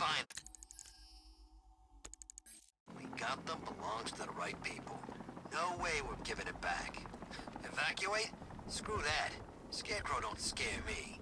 find... We got them belongs to the right people. No way we're giving it back. Evacuate? Screw that. Scarecrow don't scare me.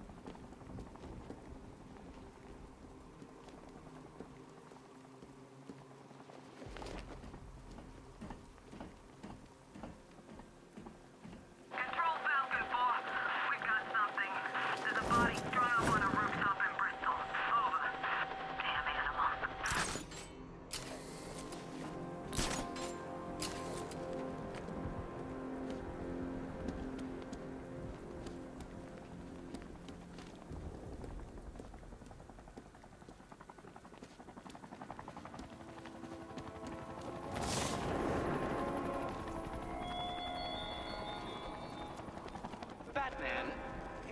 Batman,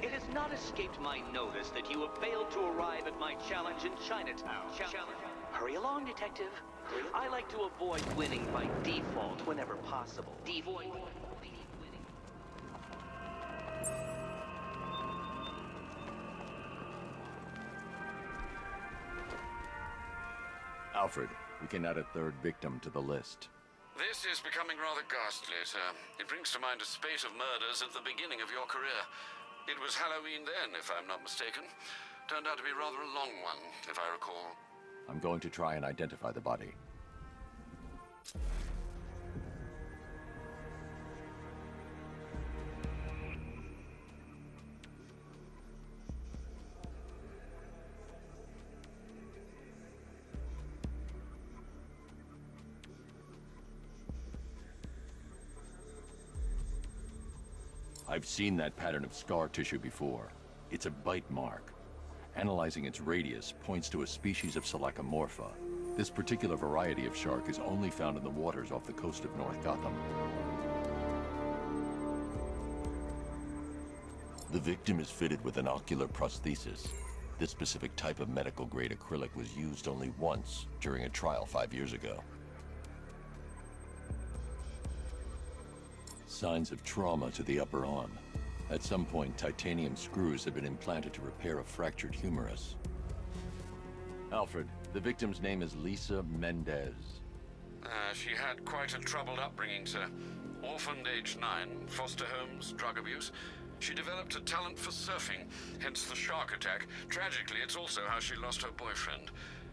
it has not escaped my notice that you have failed to arrive at my challenge in Chinatown. Hurry along, Detective. I like to avoid winning by default whenever possible. Alfred, we can add a third victim to the list. This is becoming rather ghastly, sir. It brings to mind a spate of murders at the beginning of your career. It was Halloween then, if I'm not mistaken. Turned out to be rather a long one, if I recall. I'm going to try and identify the body. I've seen that pattern of scar tissue before. It's a bite mark. Analyzing its radius points to a species of Selachomorpha. This particular variety of shark is only found in the waters off the coast of North Gotham. The victim is fitted with an ocular prosthesis. This specific type of medical-grade acrylic was used only once during a trial 5 years ago. Signs of trauma to the upper arm. At some point, titanium screws have been implanted to repair a fractured humerus. Alfred, the victim's name is Lisa Mendez. She had quite a troubled upbringing, sir. Orphaned age 9, foster homes, drug abuse. She developed a talent for surfing, hence the shark attack. Tragically, it's also how she lost her boyfriend.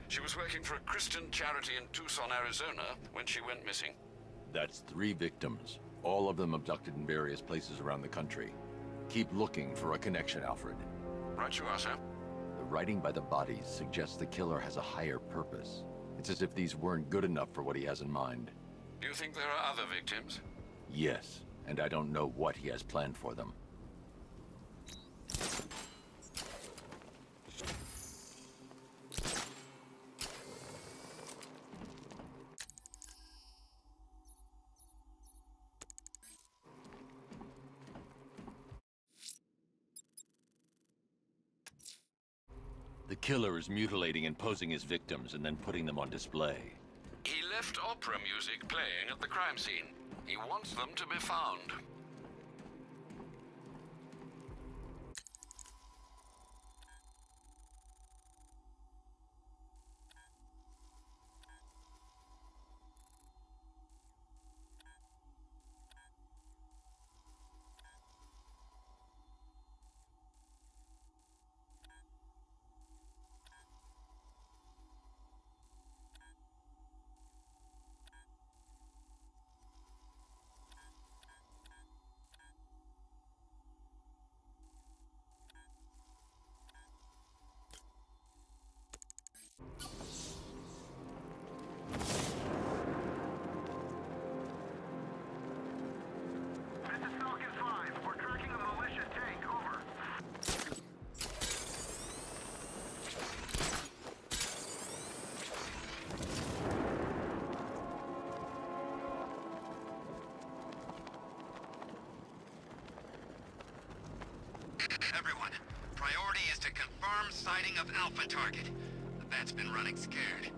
She was working for a Christian charity in Tucson, Arizona, when she went missing. That's 3 victims, all of them abducted in various places around the country. Keep looking for a connection, Alfred. Right you are, sir. The writing by the bodies suggests the killer has a higher purpose. It's as if these weren't good enough for what he has in mind. Do you think there are other victims? Yes, and I don't know what he has planned for them. The killer is mutilating and posing as victims and then putting them on display. He left opera music playing at the crime scene. He wants them to be found. Everyone, priority is to confirm sighting of Alpha target. The bat's been running scared.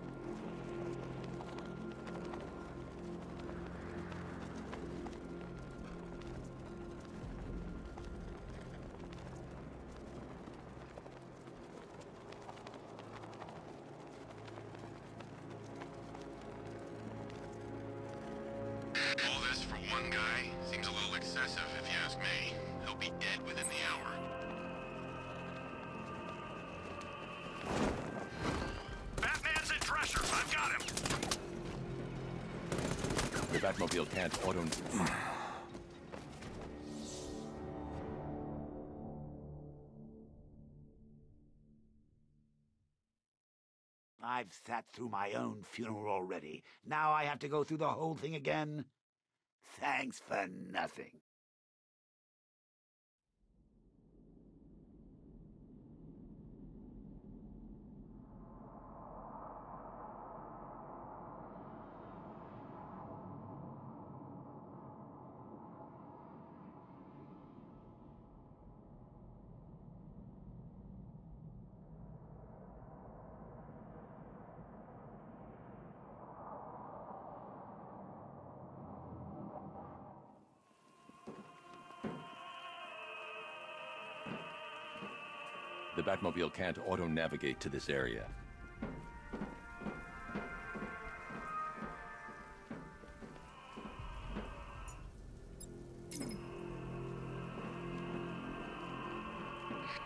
one guy seems a little excessive, if you ask me. He'll be dead within the hour. Batman's in pressure. I've got him. The Batmobile can't auto... I've sat through my own funeral already. Now I have to go through the whole thing again? Thanks for nothing. The Batmobile can't auto-navigate to this area.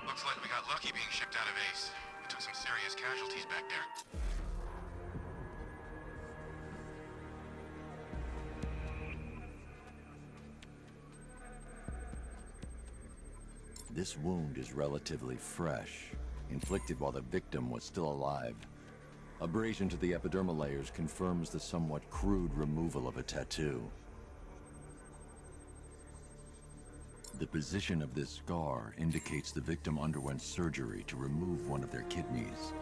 Looks like we got lucky being shipped out of Ace. We took some serious casualties back there. This wound is relatively fresh, inflicted while the victim was still alive. Abrasion to the epidermal layers confirms the somewhat crude removal of a tattoo. The position of this scar indicates the victim underwent surgery to remove one of their kidneys.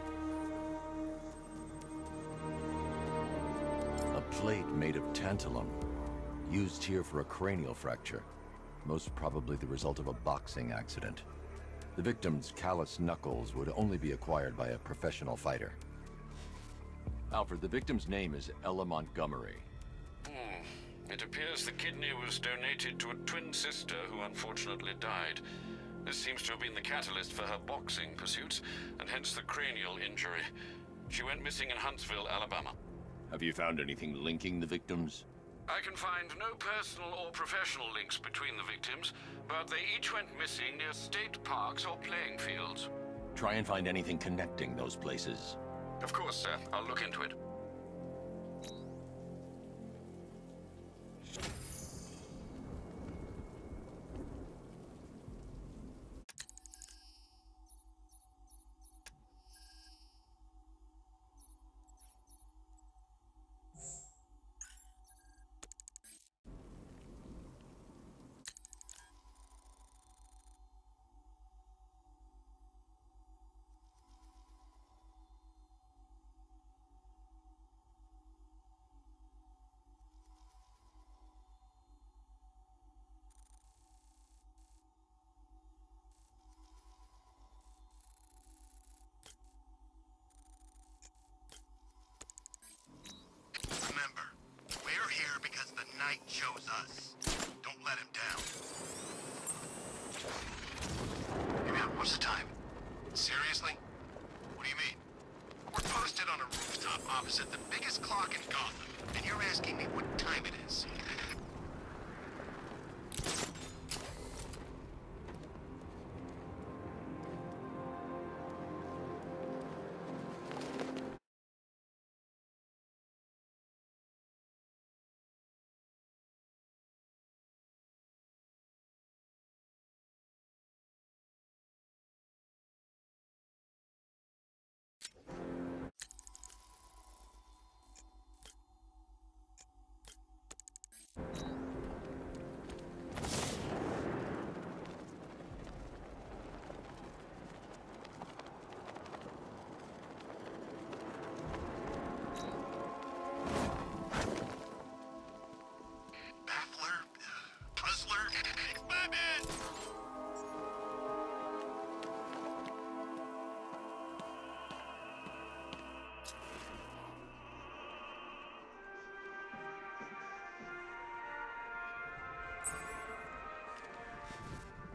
A plate made of tantalum, used here for a cranial fracture. Most probably the result of a boxing accident. The victim's calloused knuckles would only be acquired by a professional fighter. Alfred, the victim's name is Ella Montgomery. It appears the kidney was donated to a twin sister who unfortunately died. This seems to have been the catalyst for her boxing pursuits, and hence the cranial injury. She went missing in Huntsville, Alabama. Have you found anything linking the victims? I can find no personal or professional links between the victims, but they each went missing near state parks or playing fields. Try and find anything connecting those places. Of course, sir. I'll look into it. Remember, we're here because the Knight chose us. Don't let him down. Hey man, what's the time? Seriously? What do you mean? We're posted on a rooftop opposite the biggest clock in Gotham, and you're asking me what time it is. Baffler? Puzzler? My man!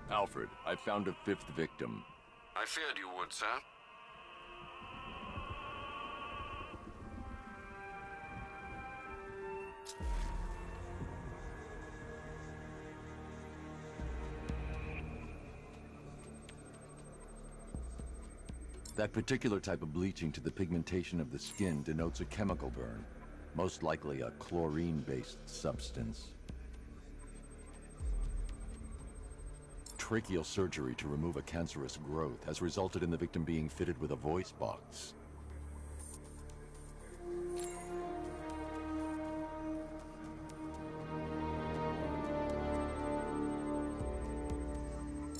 Alfred, I found a fifth victim. I feared you would, sir. That particular type of bleaching to the pigmentation of the skin denotes a chemical burn, most likely a chlorine-based substance. Tracheal surgery to remove a cancerous growth has resulted in the victim being fitted with a voice box.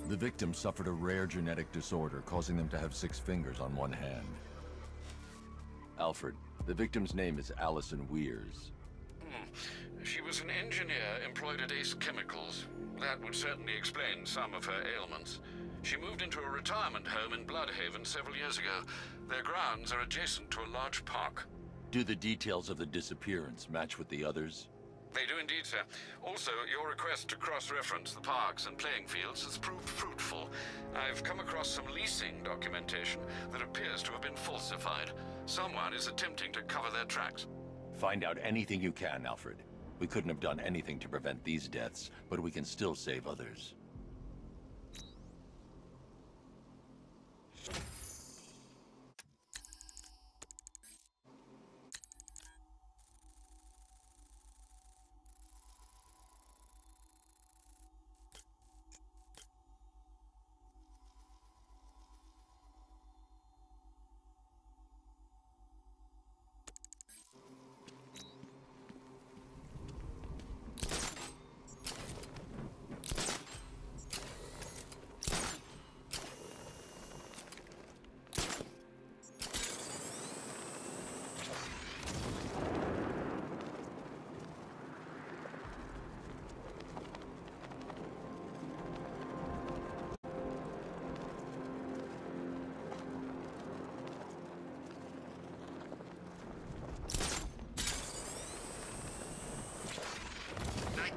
The victim suffered a rare genetic disorder, causing them to have 6 fingers on one hand. Alfred, the victim's name is Allison Weers. She was an engineer employed at Ace Chemicals. That would certainly explain some of her ailments. She moved into a retirement home in Bloodhaven several years ago. Their grounds are adjacent to a large park. Do the details of the disappearance match with the others? They do indeed, sir. Also, your request to cross-reference the parks and playing fields has proved fruitful. I've come across some leasing documentation that appears to have been falsified. Someone is attempting to cover their tracks. Find out anything you can, Alfred. We couldn't have done anything to prevent these deaths, but we can still save others.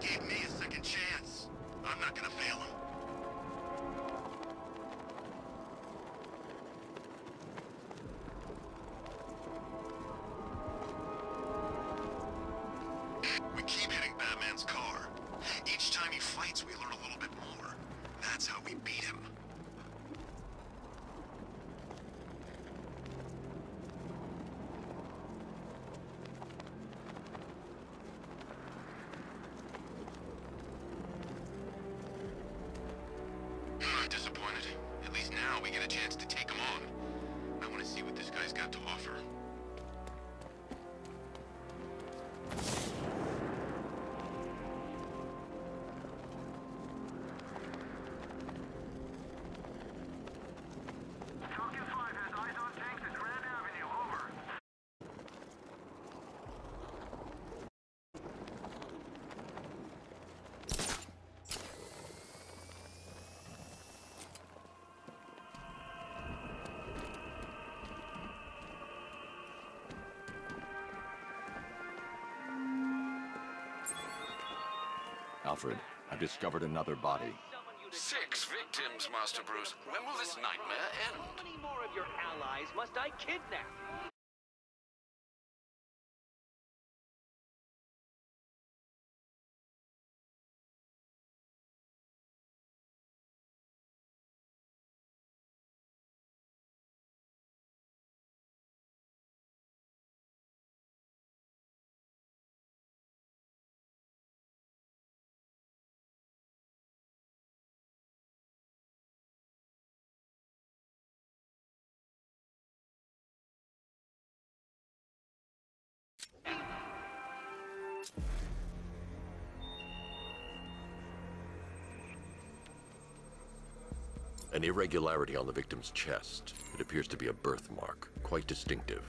Gave me a second chance. I'm not gonna fail him. We keep hitting Batman's car. Each time he fights, we learn a little bit more. That's how we beat him. Now we get a chance to take him on. I want to see what this guy's got to offer. Falcon 5 has eyes on tanks at Grand Avenue. Over. Alfred, I've discovered another body. 6 victims, Master Bruce. When will this nightmare end? How many more of your allies must I kidnap? An irregularity on the victim's chest. It appears to be a birthmark, quite distinctive.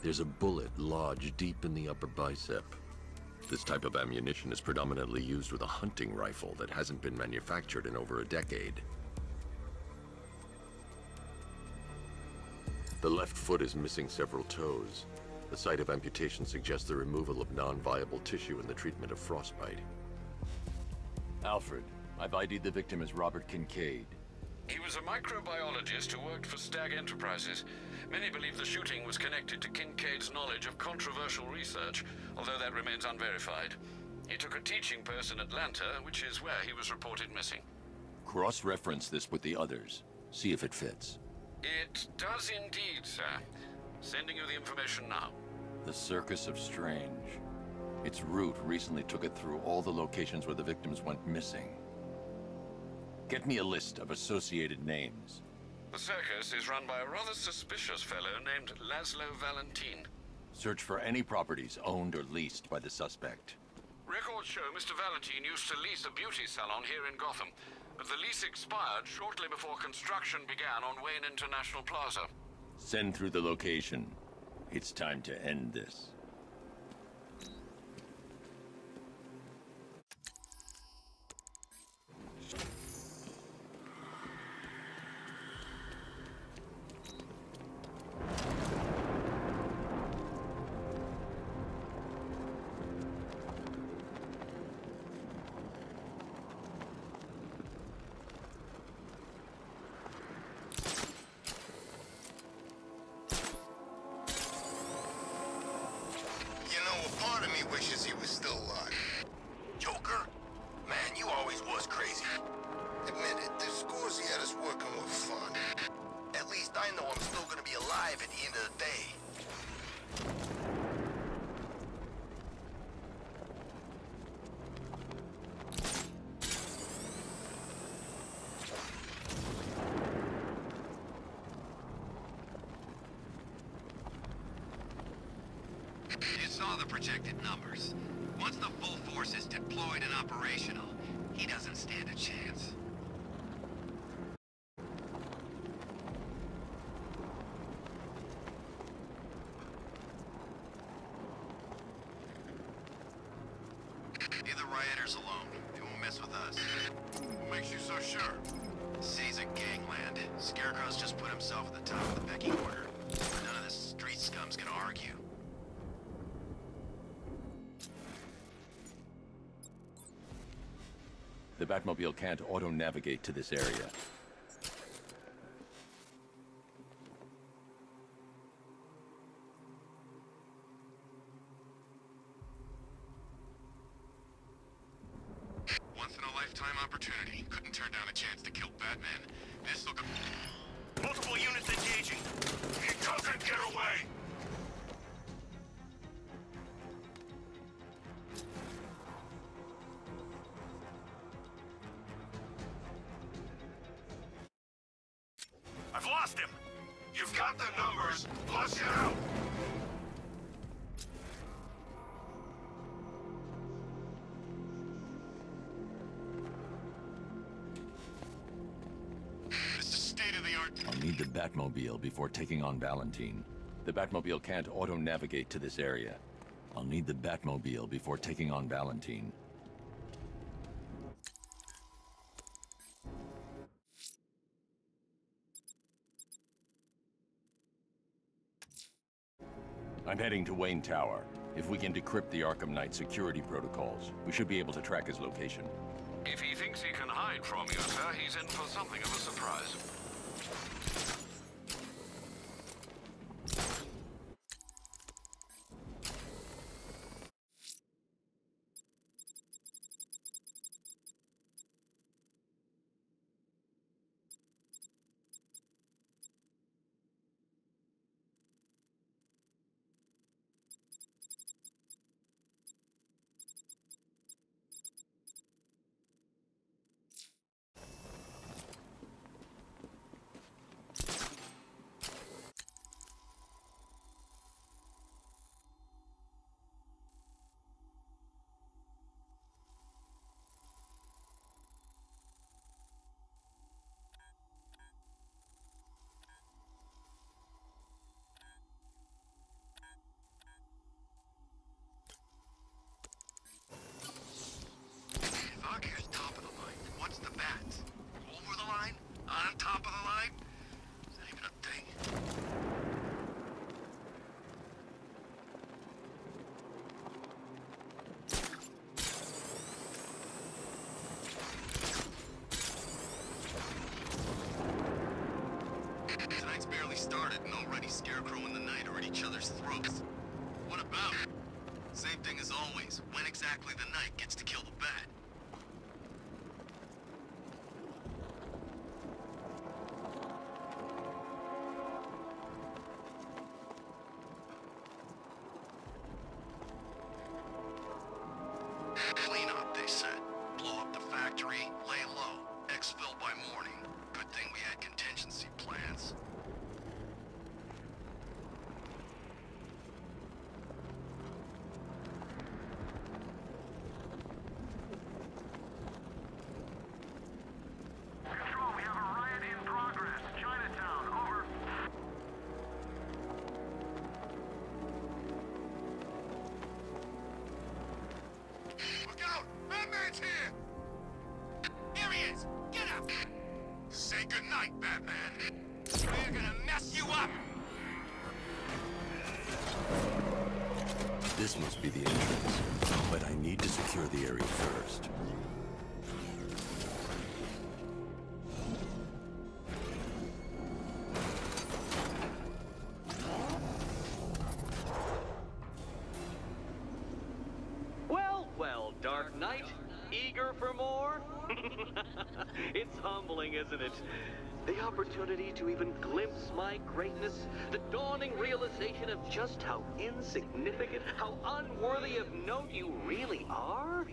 There's a bullet lodged deep in the upper bicep. This type of ammunition is predominantly used with a hunting rifle that hasn't been manufactured in over a decade. The left foot is missing several toes. The site of amputation suggests the removal of non-viable tissue in the treatment of frostbite. Alfred, I've ID'd the victim as Robert Kincaid. He was a microbiologist who worked for Stag Enterprises. Many believe the shooting was connected to Kincaid's knowledge of controversial research, although that remains unverified. He took a teaching post in Atlanta, which is where he was reported missing. Cross-reference this with the others. See if it fits. It does indeed, sir. Sending you the information now. The Circus of Strange. Its route recently took it through all the locations where the victims went missing. Get me a list of associated names. The circus is run by a rather suspicious fellow named Laszlo Valentin. Search for any properties owned or leased by the suspect. Records show Mr. Valentin used to lease a beauty salon here in Gotham, but the lease expired shortly before construction began on Wayne International Plaza. Send through the location. It's time to end this. Part of me wishes he was still alive. Joker? Man, you always was crazy. Admit it, the scores he had us working were fun. At least I know I'm still gonna be alive at the end of the day. You saw the projected numbers. Once the full force is deployed and operational, he doesn't stand a chance. Leave the rioters alone. They won't mess with us. What makes you so sure? City's a gangland. Scarecrow's just put himself at the top of the pecking order. None of this street scum's gonna argue. The Batmobile can't auto-navigate to this area. Once-in-a-lifetime opportunity. Couldn't turn down a chance to kill Batman. This'll go... Multiple units engaging. He doesn't get away! I've lost him! You've got the numbers! Flush it out! This is state-of-the-art... I'll need the Batmobile before taking on Valentine. The Batmobile can't auto-navigate to this area. I'll need the Batmobile before taking on Valentine. I'm heading to Wayne Tower. If we can decrypt the Arkham Knight security protocols, we should be able to track his location. If he thinks he can hide from you, sir, he's in for something of a surprise. Scarecrow and the Knight are at each other's throats. What about it? Same thing as always. When exactly the Knight gets to kill the Bat? Clean up, they said. Blow up the factory, lay low. Exfil by morning. Good thing we had contingency plans. Control, we have a riot in progress. Chinatown, over. Look out! Batman's here! Here he is! Get up! Say goodnight, Batman! We're gonna mess you up! This must be the entrance, but I need to secure the area first. Well, well, Dark Knight, eager for more? It's humbling, isn't it? The opportunity to even glimpse my greatness, the dawning realization of just how insignificant, how unworthy of note you really are.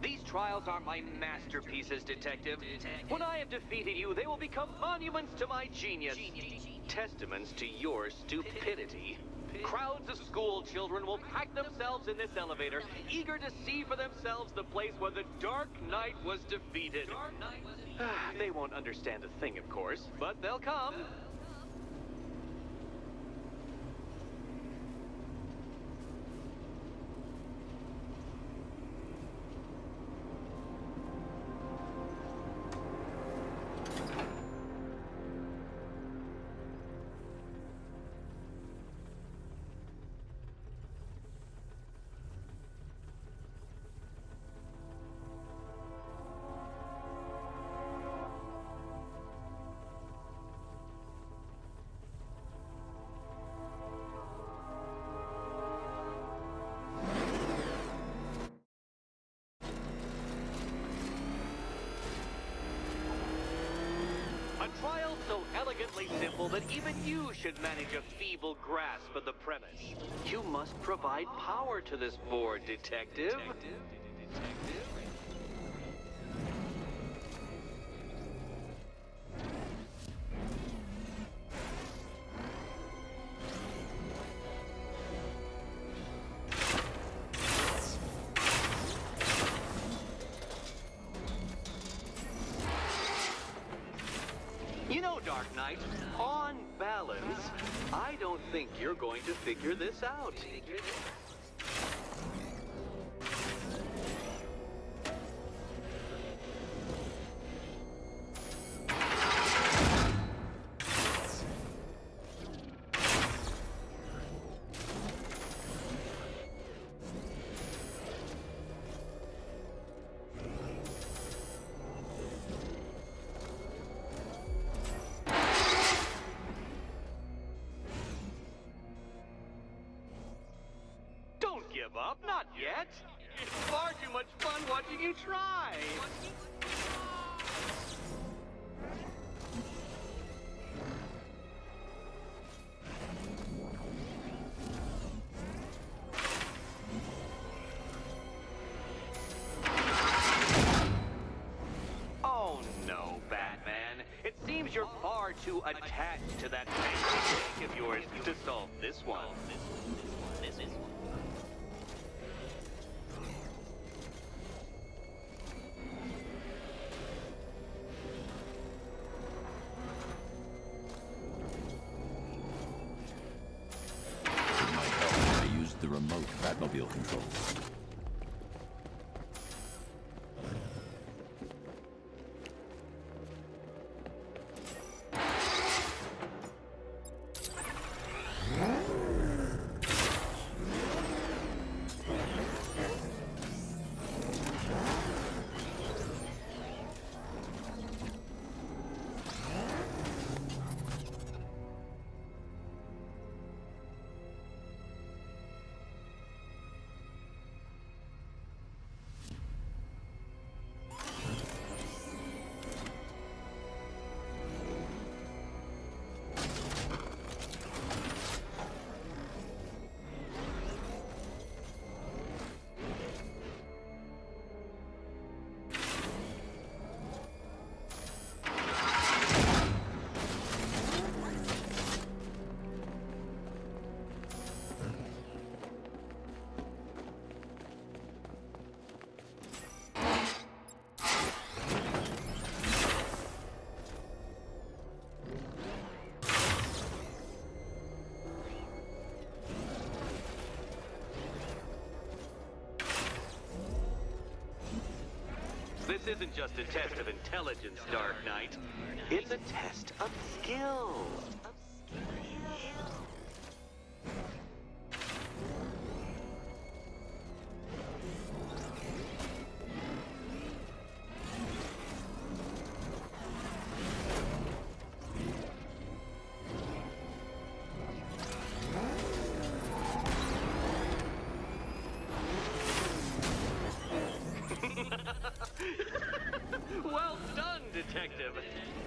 These trials are my masterpieces, Detective. When I have defeated you, they will become monuments to my genius, testaments to your stupidity. Crowds of school children will pack themselves in this elevator, eager to see for themselves the place where the Dark Knight was defeated. They won't understand a thing, of course, but they'll come. A trial so elegantly simple that even you should manage a feeble grasp of the premise. You must provide power to this board, Detective. You know, Dark Knight, on balance, I don't think you're going to figure this out. Give up? Not yet. It's far too much fun watching you try. Oh no, Batman. It seems you're far too attached to that fancy of yours to solve this one. This is The remote Batmobile controls. This isn't just a test of intelligence, Dark Knight. It's a test of skill. Well done, Detective.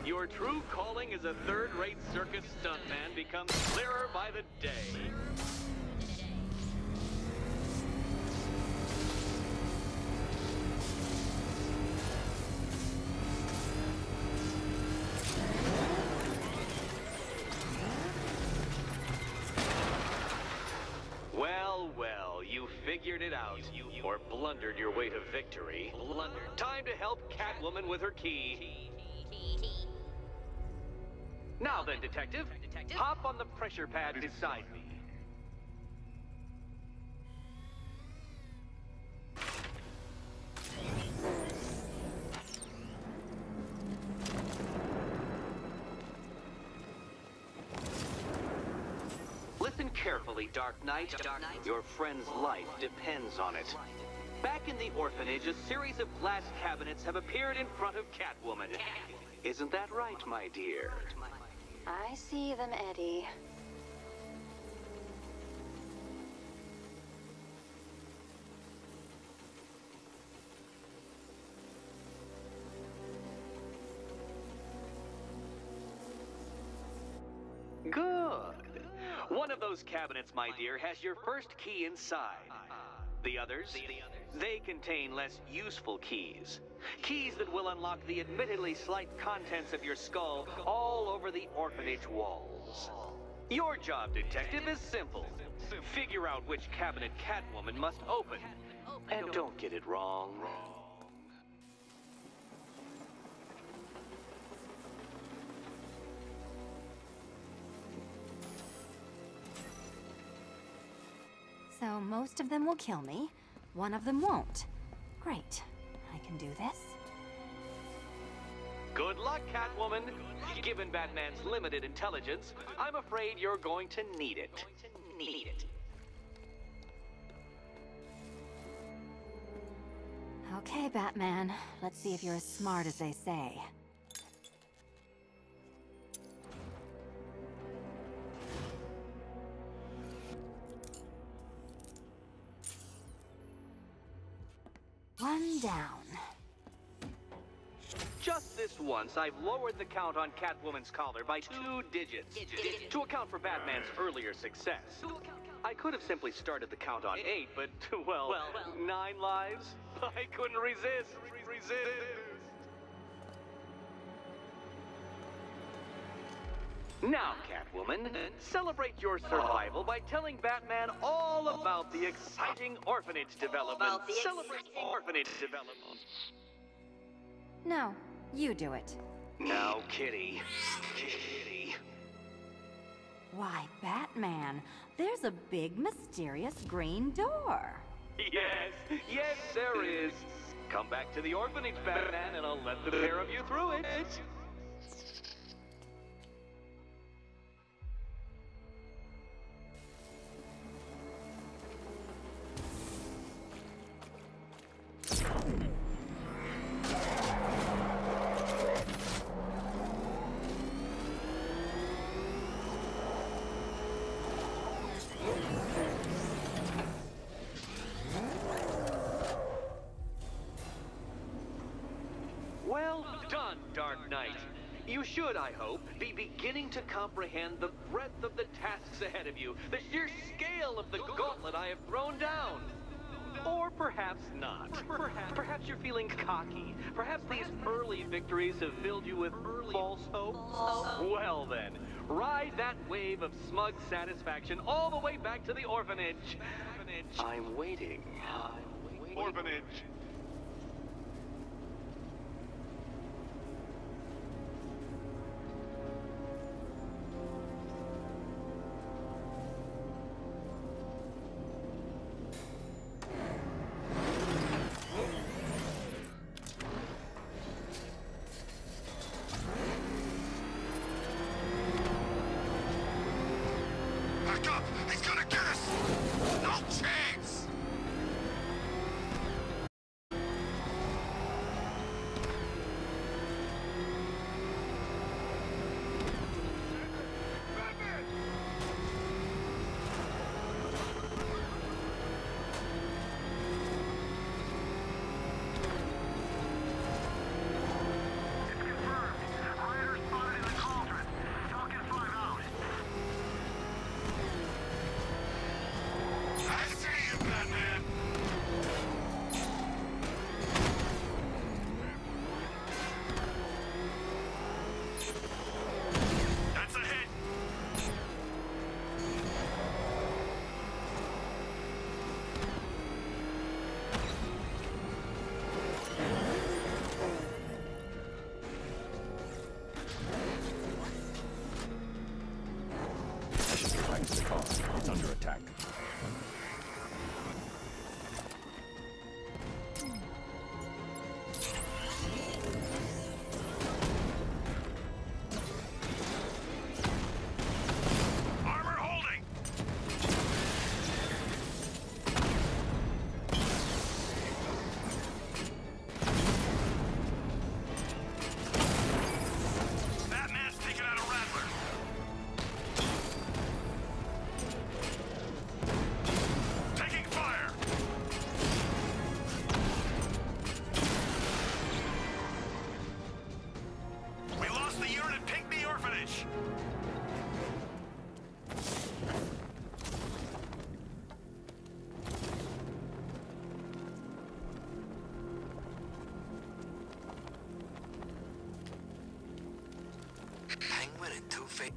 Your true calling as a third-rate circus stuntman becomes clearer by the day. Well, you figured it out. Or blundered your way to victory. Time to help Catwoman with her key. Now then, Detective, hop on the pressure pad beside me. Listen carefully, Dark Knight. Your friend's life depends on it. Back in the orphanage, a series of glass cabinets have appeared in front of Catwoman. Isn't that right, my dear? I see them, Eddie. Good. One of those cabinets, my dear, has your first key inside. The others, they contain less useful keys. Keys that will unlock the admittedly slight contents of your skull all over the orphanage walls. Your job, Detective, is simple. Figure out which cabinet Catwoman must open. And don't get it wrong. So most of them will kill me. One of them won't. Great. I can do this. Good luck, Catwoman. Given Batman's limited intelligence, I'm afraid you're going to need it. Okay, Batman. Let's see if you're as smart as they say. One down. Just this once, I've lowered the count on Catwoman's collar by 2 digits to account for Batman's earlier success. I could have simply started the count on 8, but, well, 9 lives? I couldn't resist. Now, Catwoman, celebrate your survival by telling Batman all about the exciting orphanage development. Celebrate orphanage development. No, you do it. Now, Kitty. Why, Batman, there's a big, mysterious green door. Yes, there is. Come back to the orphanage, Batman, and I'll let the pair of you through it. Well done, Dark Knight. You should, I hope, be beginning to comprehend the breadth of the tasks ahead of you, the sheer scale of the gauntlet I have thrown down. Or perhaps not. Perhaps you're feeling cocky. Perhaps these early victories have filled you with false hope. Well then, ride that wave of smug satisfaction all the way back to the orphanage. I'm waiting. Orphanage. He's gonna get us! No chance! The car. It's under attack. Armor holding! Batman's taking out a Rattler. Taking fire! We lost the unit at Pinckney Orphanage! Penguin and Two-Face.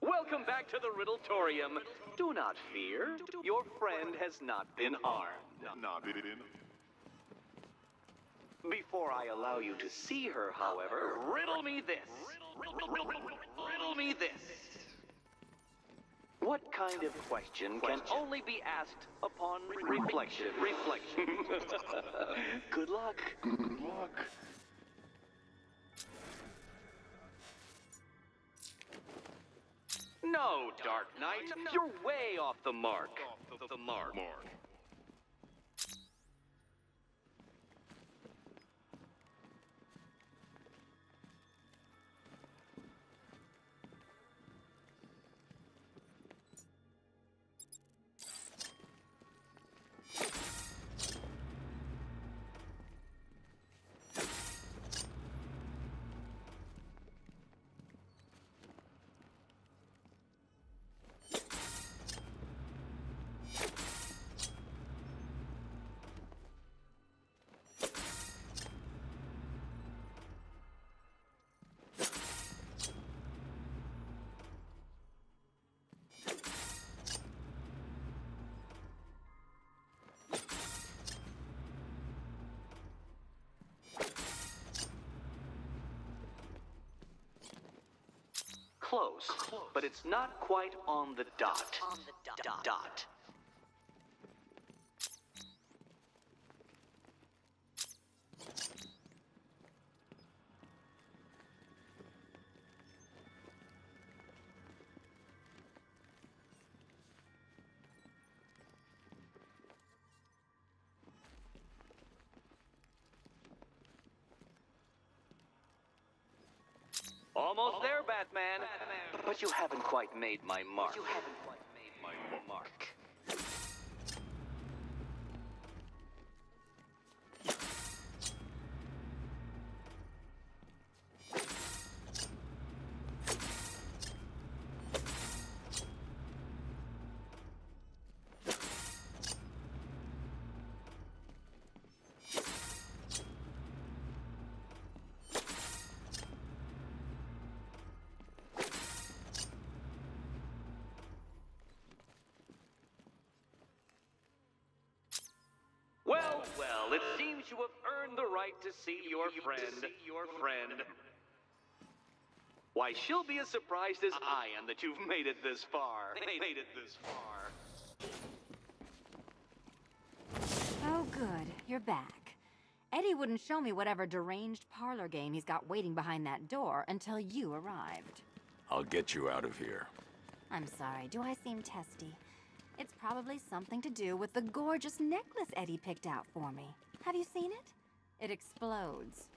Welcome back to the Riddletorium. Do not fear. Your friend has not been harmed. Before I allow you to see her, however, riddle me this. Riddle me this. What kind of question can only be asked upon reflection? Good luck. Good luck. No, Dark Knight. You're way off the mark. The mark. Close, but it's not quite on the dot. Dot. Almost there, Batman. But you haven't quite made my mark. Well, it seems you have earned the right to see your friend. Why, she'll be as surprised as I am that you've made it this far. Oh, good. You're back. Eddie wouldn't show me whatever deranged parlor game he's got waiting behind that door until you arrived. I'll get you out of here. I'm sorry, do I seem testy? It's probably something to do with the gorgeous necklace Eddie picked out for me. Have you seen it? It explodes.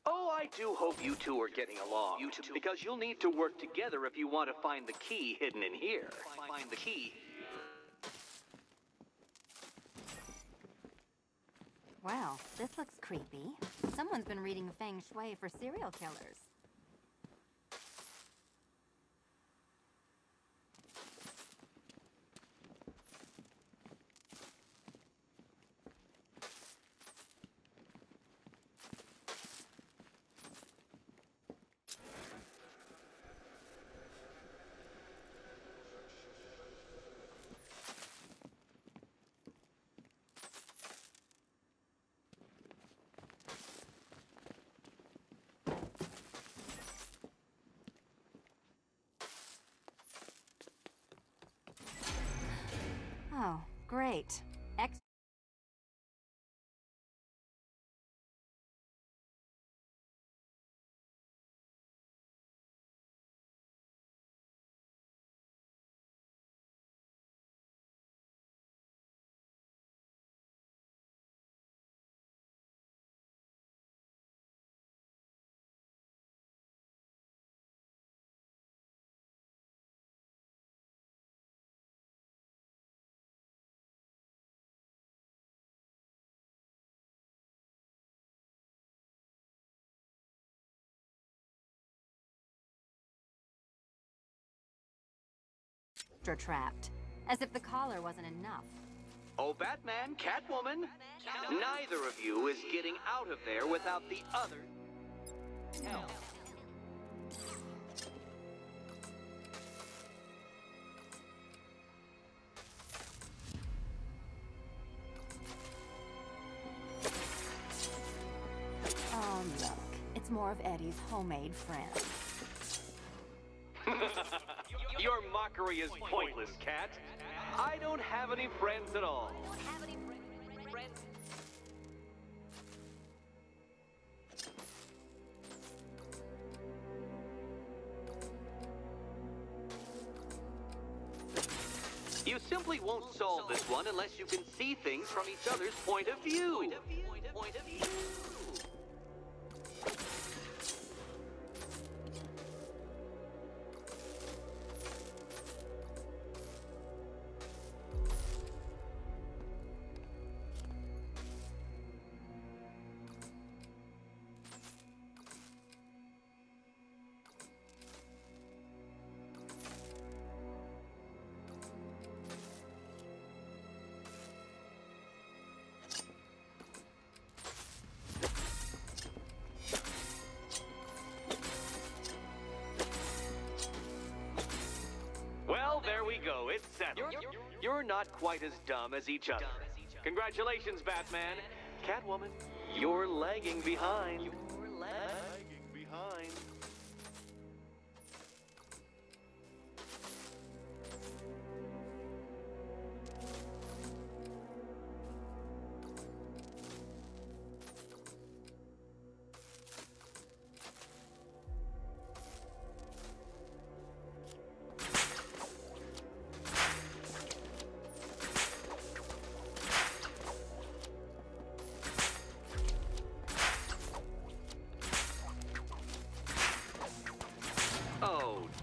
Oh, I do hope you two are getting along. Because you'll need to work together if you want to find the key hidden in here. Find the key. Well, this looks creepy. Someone's been reading Feng Shui for serial killers. Oh, great. Trapped, as if the collar wasn't enough. Oh, Batman, Catwoman, neither of you is getting out of there without the other. No. Oh, look. It's more of Eddie's homemade friend. Your mockery is pointless, Cat. I don't have any friends at all. You simply won't solve this one unless you can see things from each other's point of view. Well, there we go. It's settled. You're not quite as dumb as each other. Congratulations, Batman. Catwoman, you're lagging behind.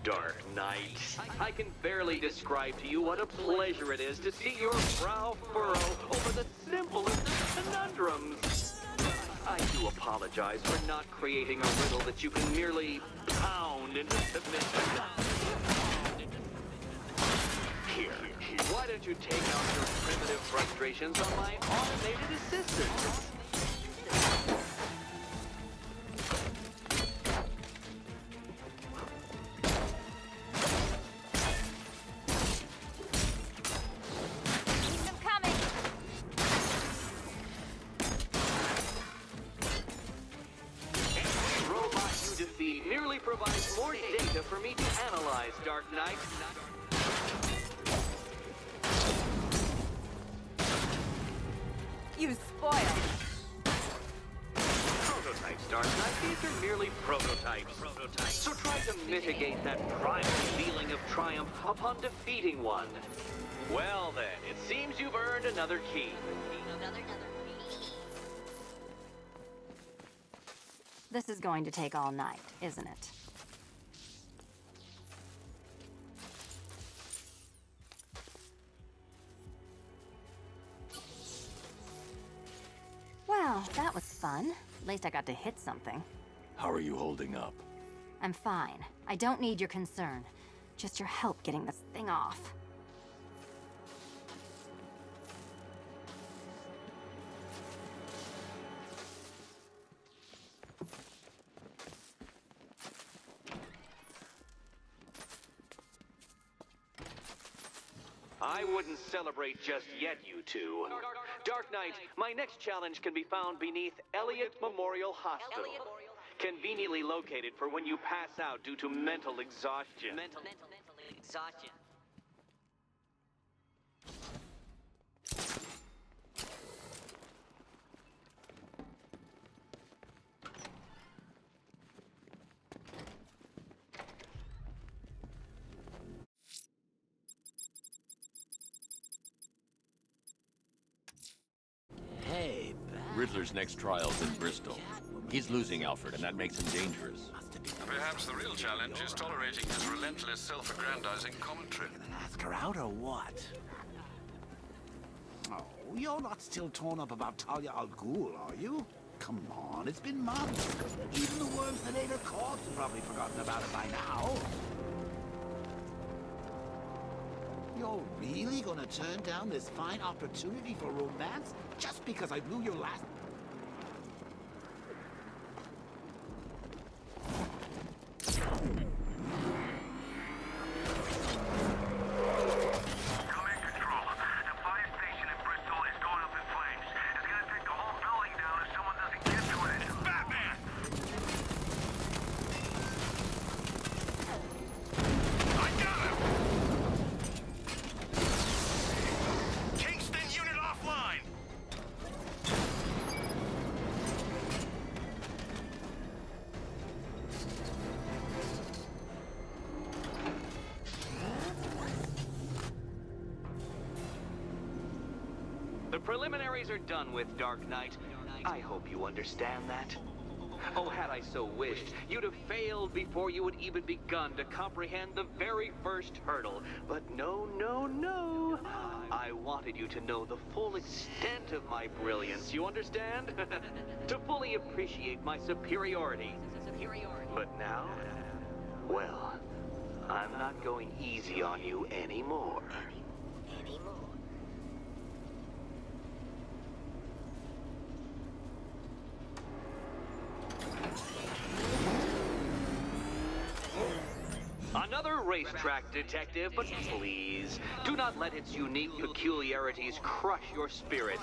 Dark Knight, I can barely describe to you what a pleasure it is to see your brow furrow over the simplest of conundrums. I do apologize for not creating a riddle that you can merely pound into submission. Here, why don't you take out your primitive frustrations on my automated assistant? Provides more data for me to analyze, Dark Knight. You spoiled. Prototypes, Dark Knight. These are merely prototypes. So try to mitigate that primal feeling of triumph upon defeating one. Well then, it seems you've earned another key. This is going to take all night, isn't it? Well, that was fun. At least I got to hit something. How are you holding up? I'm fine. I don't need your concern. Just your help getting this thing off. I wouldn't celebrate just yet, you two. Dark Knight, my next challenge can be found beneath Elliott Memorial Hospital. Conveniently located for when you pass out due to mental exhaustion. Mental exhaustion. Hey, Riddler's next trial's in Bristol. He's losing Alfred, and that makes him dangerous. Perhaps the real challenge is tolerating his relentless self-aggrandizing commentary. Gonna ask her out or what? Oh, you're not still torn up about Talia al Ghul, are you? Come on, it's been months. Even the worms that ate her corpse have probably forgotten about it by now. You're really gonna turn down this fine opportunity for romance just because I blew your last... Command control. The fire station in Bristol is going up in flames. It's gonna take the whole building down if someone doesn't get to it. It's Batman! I got him! Kingston unit offline! The preliminaries are done with, Dark Knight. I hope you understand that. Oh, had I so wished, you'd have failed before you had even begun to comprehend the very first hurdle. But no, no, no. I wanted you to know the full extent of my brilliance, you understand? To fully appreciate my superiority. But now, well, I'm not going easy on you anymore. Another racetrack detective, but please, do not let its unique peculiarities crush your spirit.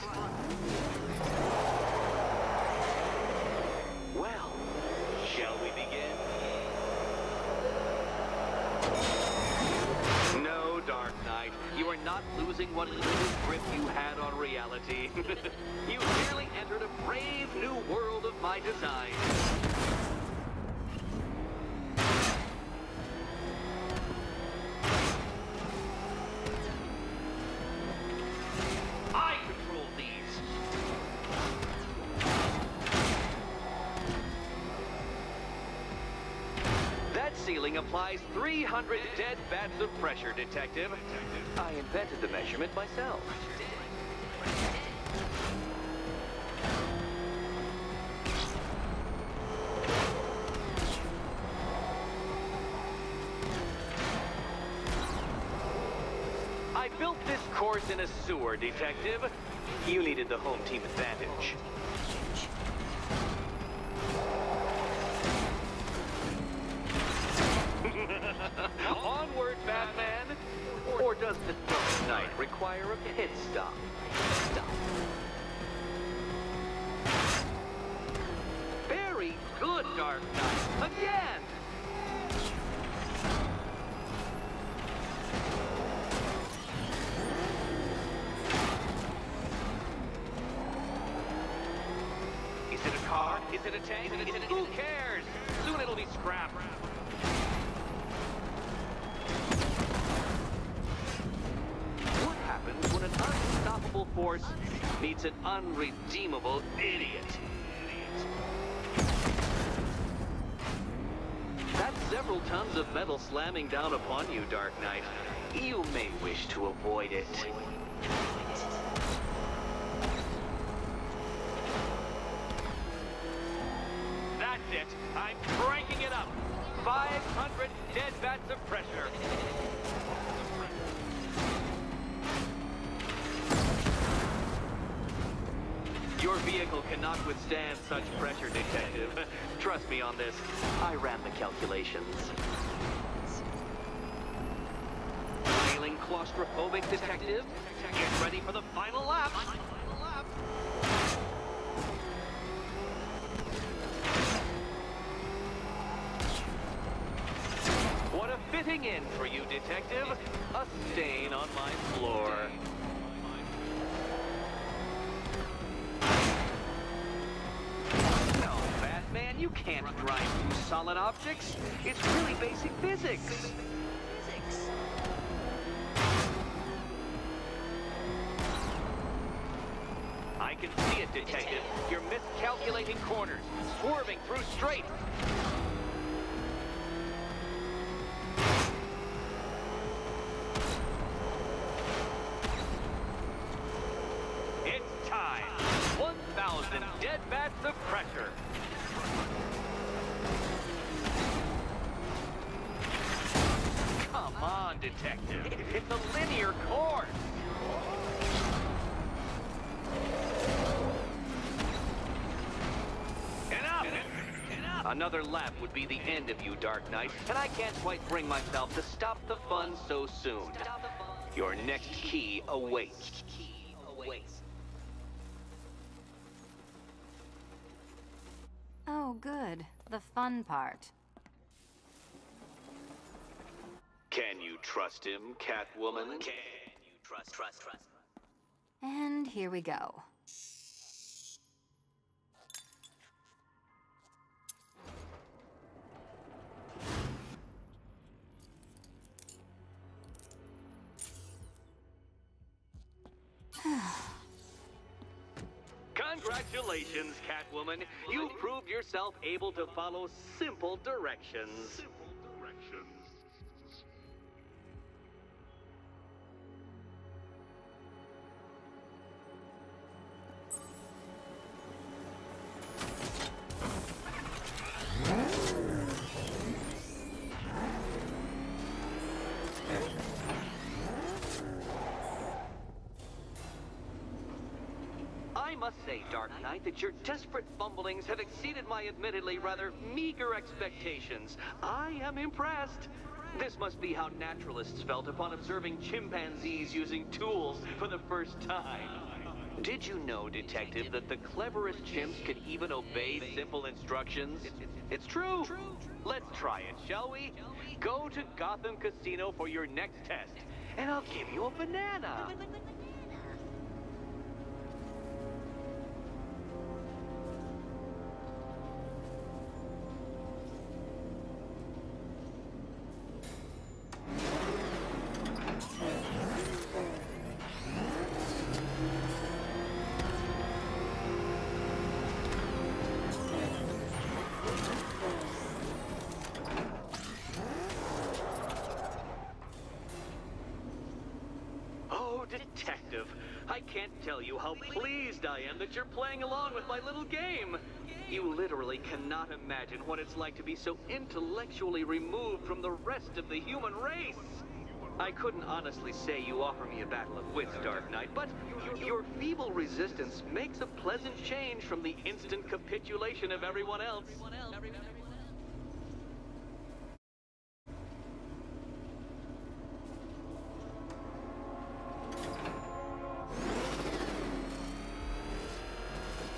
Well, shall we begin? No, Dark Knight, you are not losing what little grip you had on reality. You merely entered a brave new world of my design. I control these. That ceiling applies 300 dead bats of pressure, Detective. I invented the measurement myself. I built this course in a sewer, Detective. You needed the home team advantage. Onward, Batman! Or does the Dark Knight require a pit stop? Very good, Dark Knight. Again! tank? Who cares? Soon it'll be scrapped. What happens when an unstoppable force meets an unredeemable idiot? That's several tons of metal slamming down upon you, Dark Knight. You may wish to avoid it. That's it. I'm cranking it up. 500 dead vats of pressure. Your vehicle cannot withstand such pressure, Detective. Trust me on this. I ran the calculations. Feeling claustrophobic, Detective? Get ready for the final lap. What a fitting end for you, Detective. A stain on my floor. No, Batman, you can't drive through solid objects. It's really basic physics. I can see it, Detective. You're miscalculating corners, swerving through straight. It's time. 1,000 dead vats of pressure. Come on, Detective. It's a linear course. Another lap would be the end of you, Dark Knight, and I can't quite bring myself to stop the fun so soon. Your next key awaits. Oh, good. The fun part. Can you trust him, Catwoman? Can you trust? And here we go. Congratulations, Catwoman. You proved yourself able to follow simple directions. I must say, Dark Knight, that your desperate fumblings have exceeded my admittedly rather meager expectations. I am impressed. This must be how naturalists felt upon observing chimpanzees using tools for the first time. Did you know, Detective, that the cleverest chimps could even obey simple instructions? It's true. Let's try it, shall we? Go to Gotham Casino for your next test, and I'll give you a banana. Detective, I can't tell you how pleased I am that you're playing along with my little game. You literally cannot imagine what it's like to be so intellectually removed from the rest of the human race. I couldn't honestly say you offer me a battle of wits, Dark Knight, but your feeble resistance makes a pleasant change from the instant capitulation of everyone else.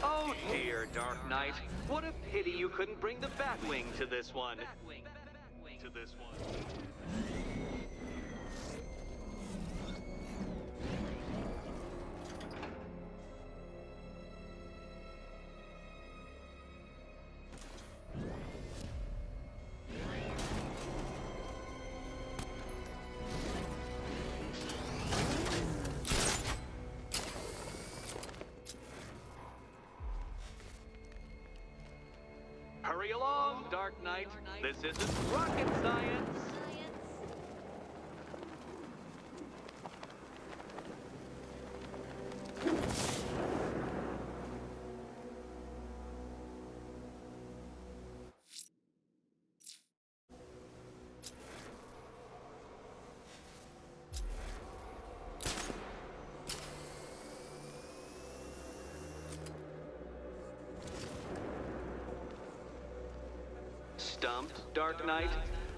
Oh dear, Dark Knight. What a pity you couldn't bring the Batwing to this one. Dark Knight. This isn't rocket science. Stumped, Dark Knight?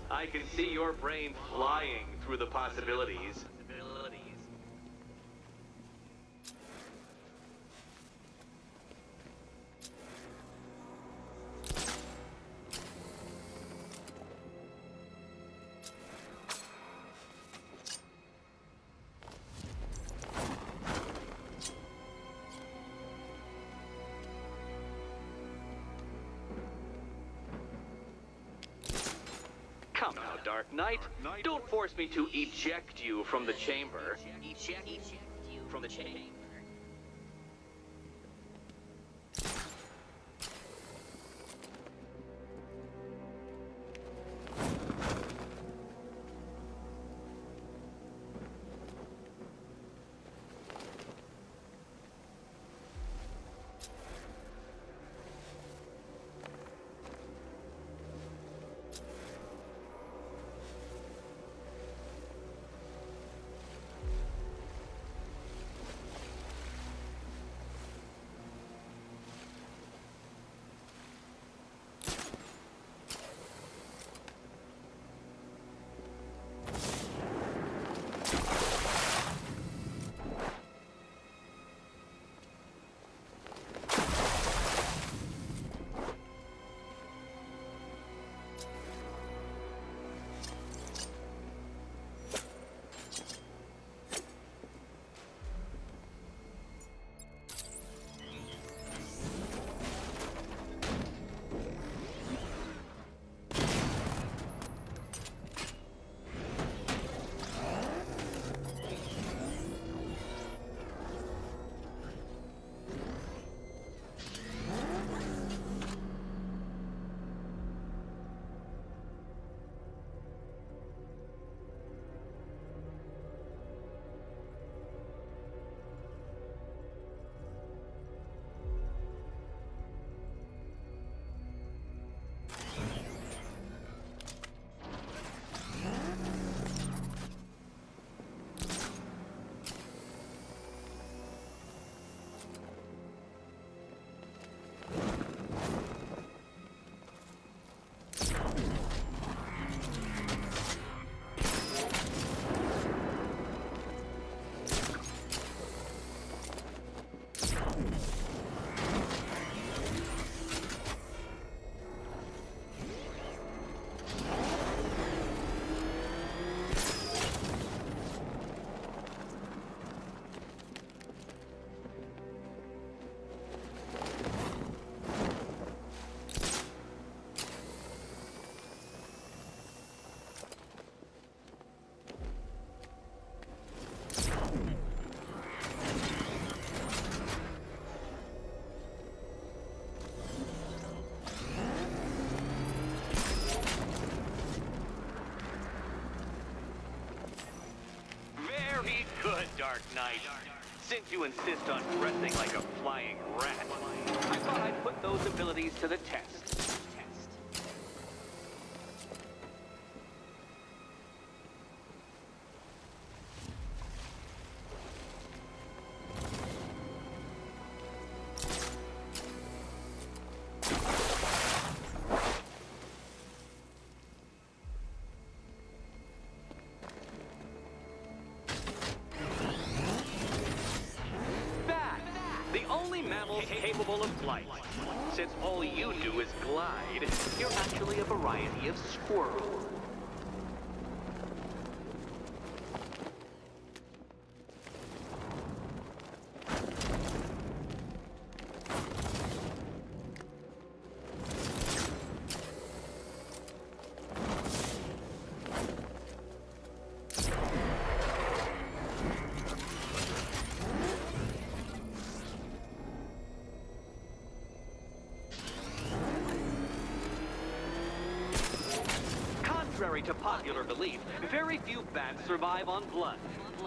I can see your brain flying through the possibilities. Come now, Dark Knight. Don't force me to eject you from the chamber. Eject you from the chamber. Good, Dark Knight. Since you insist on dressing like a flying rat, I thought I'd put those abilities to the test. Capable of flight. Since all you do is glide, you're actually a variety of squirrel. to popular belief, very few bats survive on blood.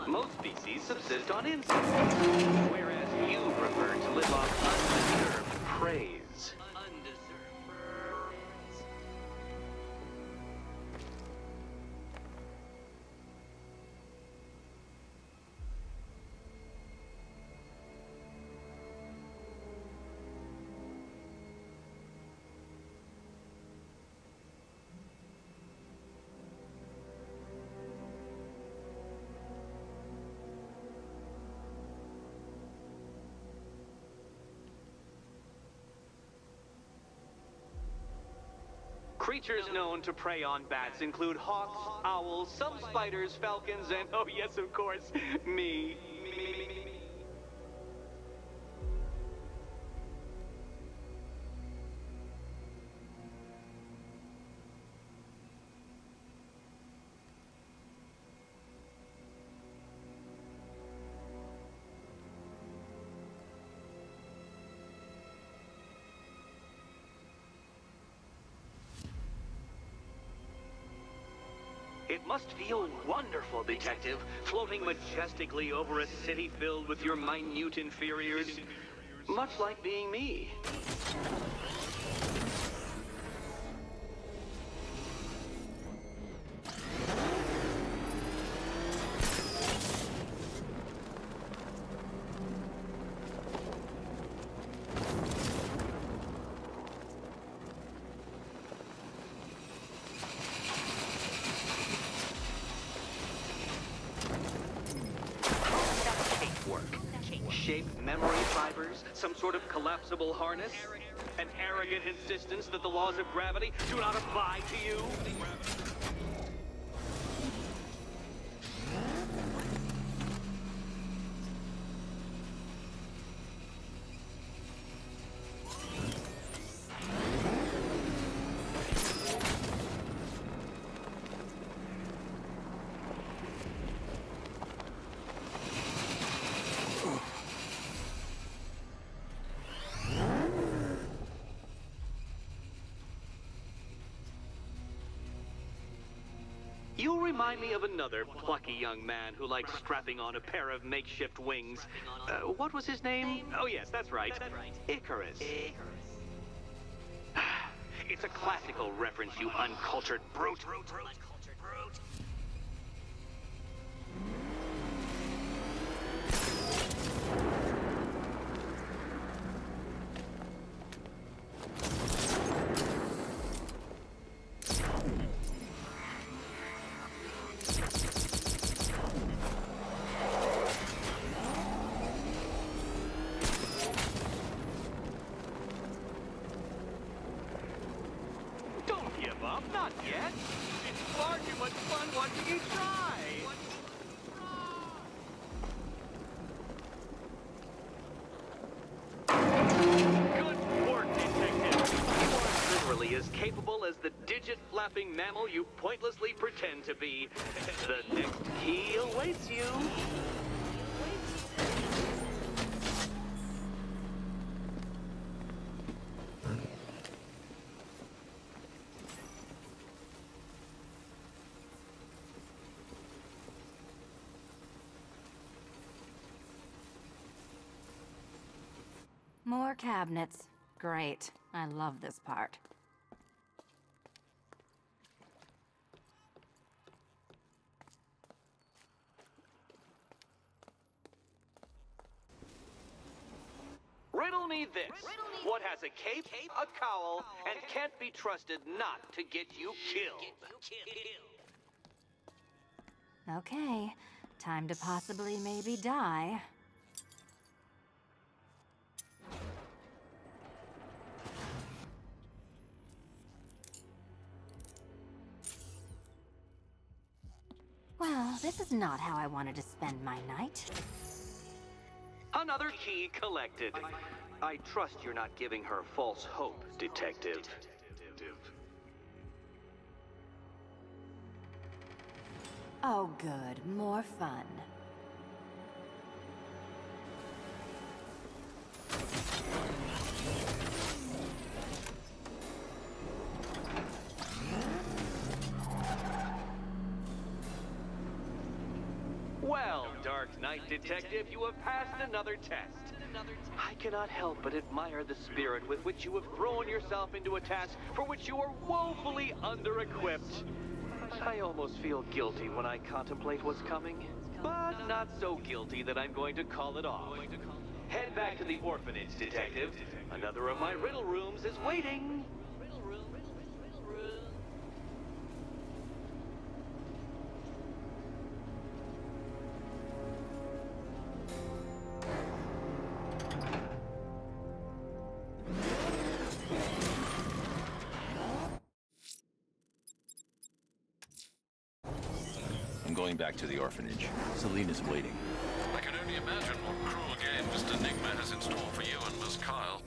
Most species subsist on insects, whereas you prefer to live off undeserved praise. Creatures known to prey on bats include hawks, owls, some spiders, falcons, and, oh yes, of course, me. It must feel wonderful, Detective, floating majestically over a city filled with your minute inferiors. Much like being me. Shape memory fibers, some sort of collapsible harness, an arrogant insistence that the laws of gravity do not apply to you. You remind me of another plucky young man who likes strapping on a pair of makeshift wings. What was his name? Oh yes, that's right. Icarus. It's a classical reference, you uncultured brute. Not yet. It's far too much fun watching you try. Good work, Detective. You are literally as capable as the digit-flapping mammal you pointlessly pretend to be. The next key awaits you. More cabinets. Great. I love this part. Riddle me this. What has a cape, a cowl, and can't be trusted not to get you killed? Okay. Time to possibly maybe die. Well, this is not how I wanted to spend my night. Another key collected. I trust you're not giving her false hope, Detective. Oh, good. More fun. Well, Dark Knight Detective, you have passed another test. I cannot help but admire the spirit with which you have thrown yourself into a task for which you are woefully under-equipped. I almost feel guilty when I contemplate what's coming, but not so guilty that I'm going to call it off. Head back to the orphanage, Detective. Another of my riddle rooms is waiting. I'm going back to the orphanage. Celine is waiting. I can only imagine what cruel game Mr. Enigma has in store for you and Miss Kyle.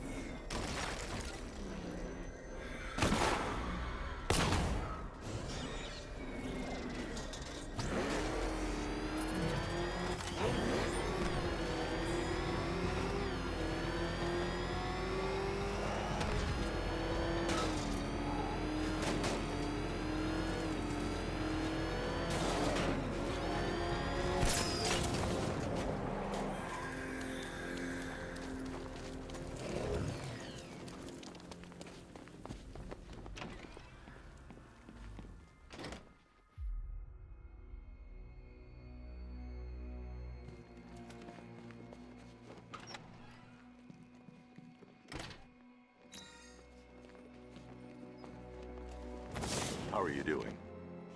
How are you doing?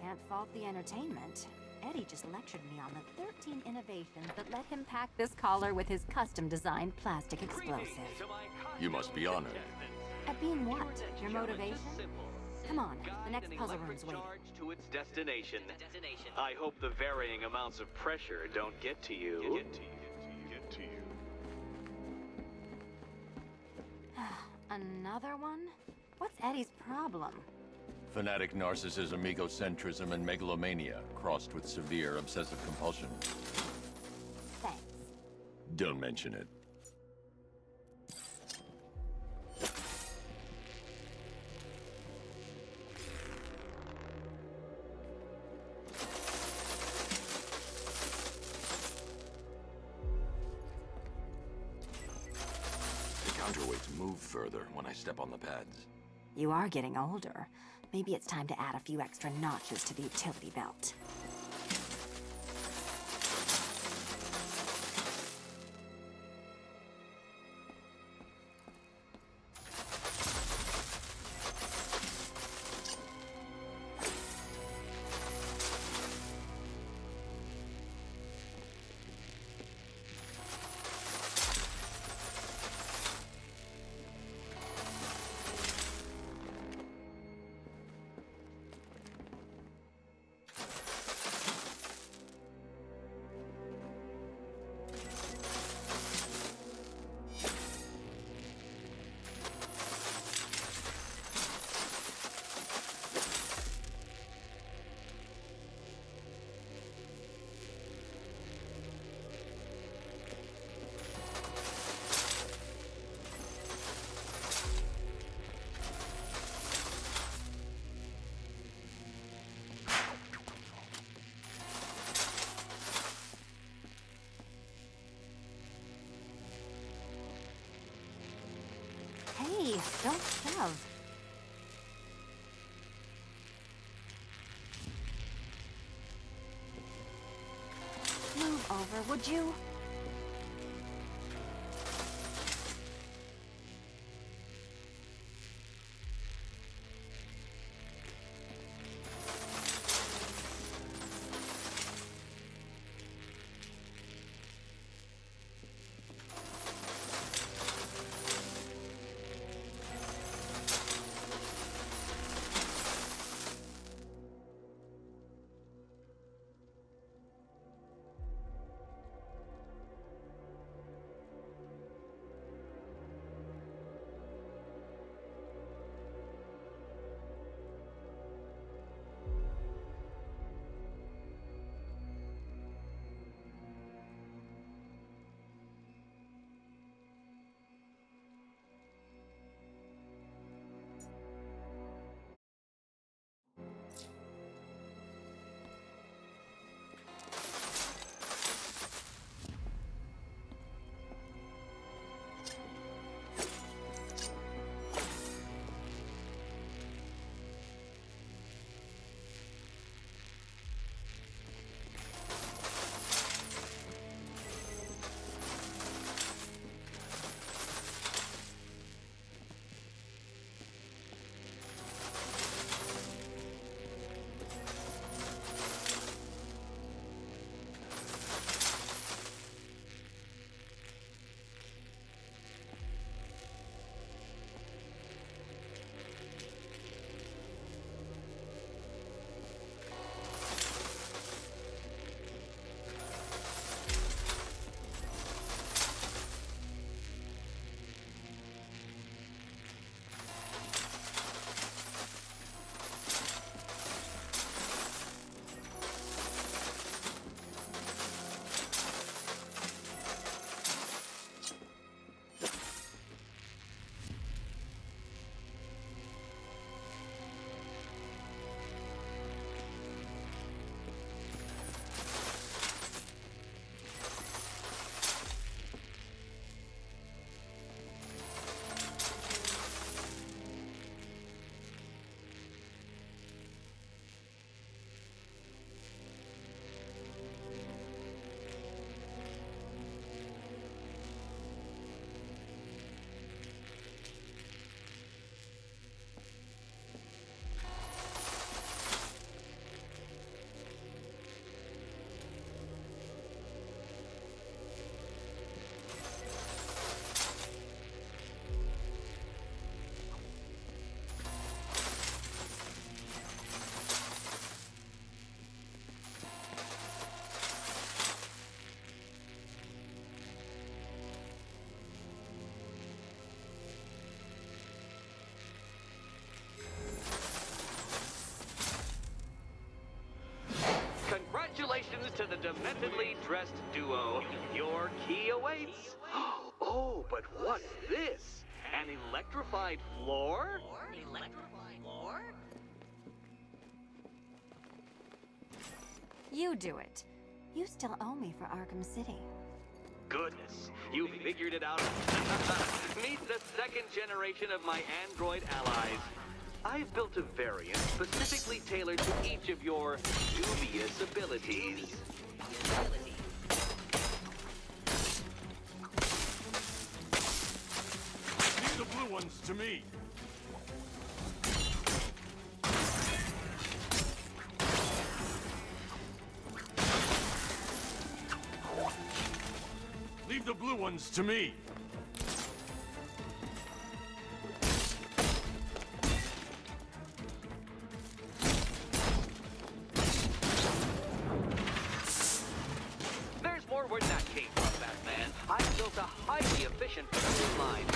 Can't fault the entertainment. Eddie just lectured me on the 13 innovations that let him pack this collar with his custom-designed plastic explosive. You must be honored. At being what? Your motivation? Come on, the next puzzle room's waiting. To its destination. I hope the varying amounts of pressure don't get to you. Another one? What's Eddie's problem? Fanatic narcissism, egocentrism, and megalomania, crossed with severe obsessive compulsion. Thanks. Don't mention it. The counterweights move further when I step on the pads. You are getting older. Maybe it's time to add a few extra notches to the utility belt. Hey, don't shove. Move over, would you? experimentally dressed duo. Your key awaits. Oh, but what's this? An electrified floor? Electrified floor? You do it. You still owe me for Arkham City. Goodness, you figured it out. Meet the second generation of my android allies. I've built a variant specifically tailored to each of your dubious abilities. Leave the blue ones to me. Leave the blue ones to me. There's more where that came from, Batman. I built a highly efficient production line.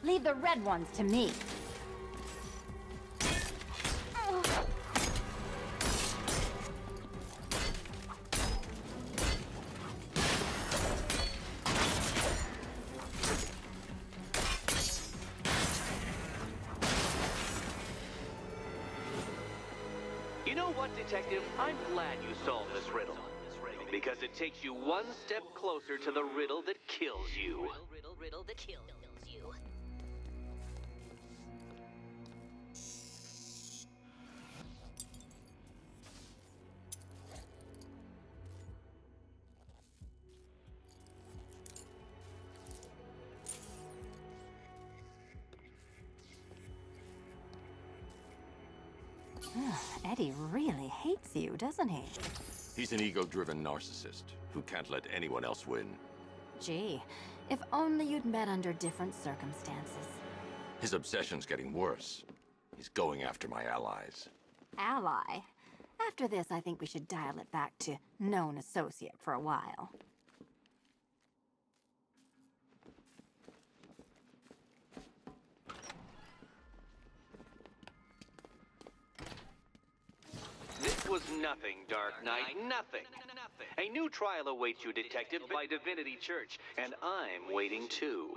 Leave the red ones to me. You know what, Detective? I'm glad you solved this riddle. Because it takes you one step closer to the riddle that kills you. Riddle that kills you. Eddie really hates you, doesn't he? He's an ego-driven narcissist who can't let anyone else win. Gee, if only you'd met under different circumstances. His obsession's getting worse. He's going after my allies. Ally? After this, I think we should dial it back to known associate for a while. This was nothing, Dark Knight, nothing. A new trial awaits you, Detective, by Divinity Church, and I'm waiting too.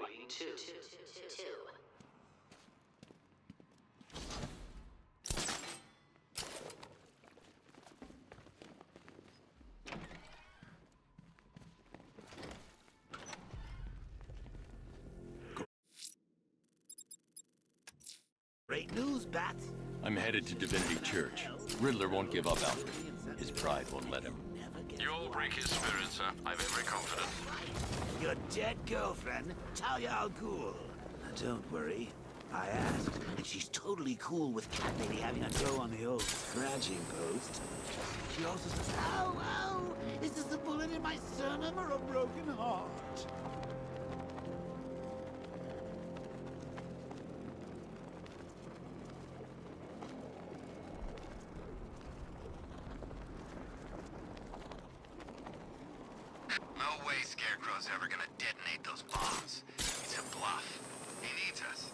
Great news, Bats. I'm headed to Divinity Church. Riddler won't give up, Alfred. His pride won't let him. You all break his spirit, sir. I've every confidence. Your dead girlfriend, Talia al Ghul. Now, don't worry. I asked, and she's totally cool with Cat Lady having a go on the old scratching post. She also says, ow, ow, is this a bullet in my sternum or a broken heart? No way Scarecrow's ever gonna detonate those bombs. It's a bluff. He needs us.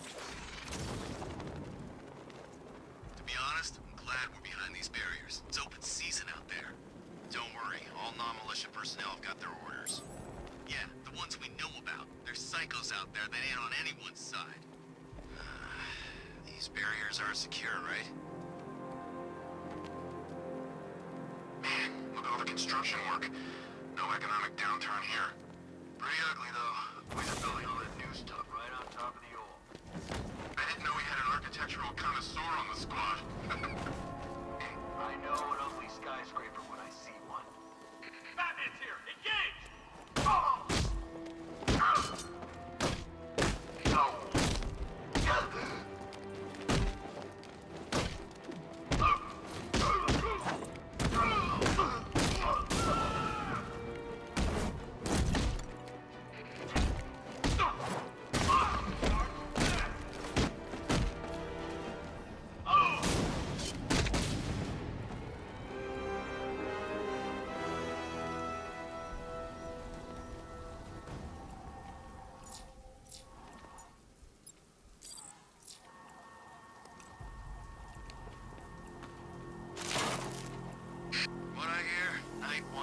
To be honest, I'm glad we're behind these barriers. It's open season out there. Don't worry, all non-militia personnel have got their orders. Yeah, the ones we know about. There's psychos out there that ain't on anyone's side. These barriers are secure, right? Man, look at all the construction work. No economic downturn here. Pretty ugly, though. Boys are building all that new stuff right on top of the old. I didn't know we had an architectural connoisseur on the squad. Hey, I know an ugly skyscraper when I see one. Batman's here! Engage!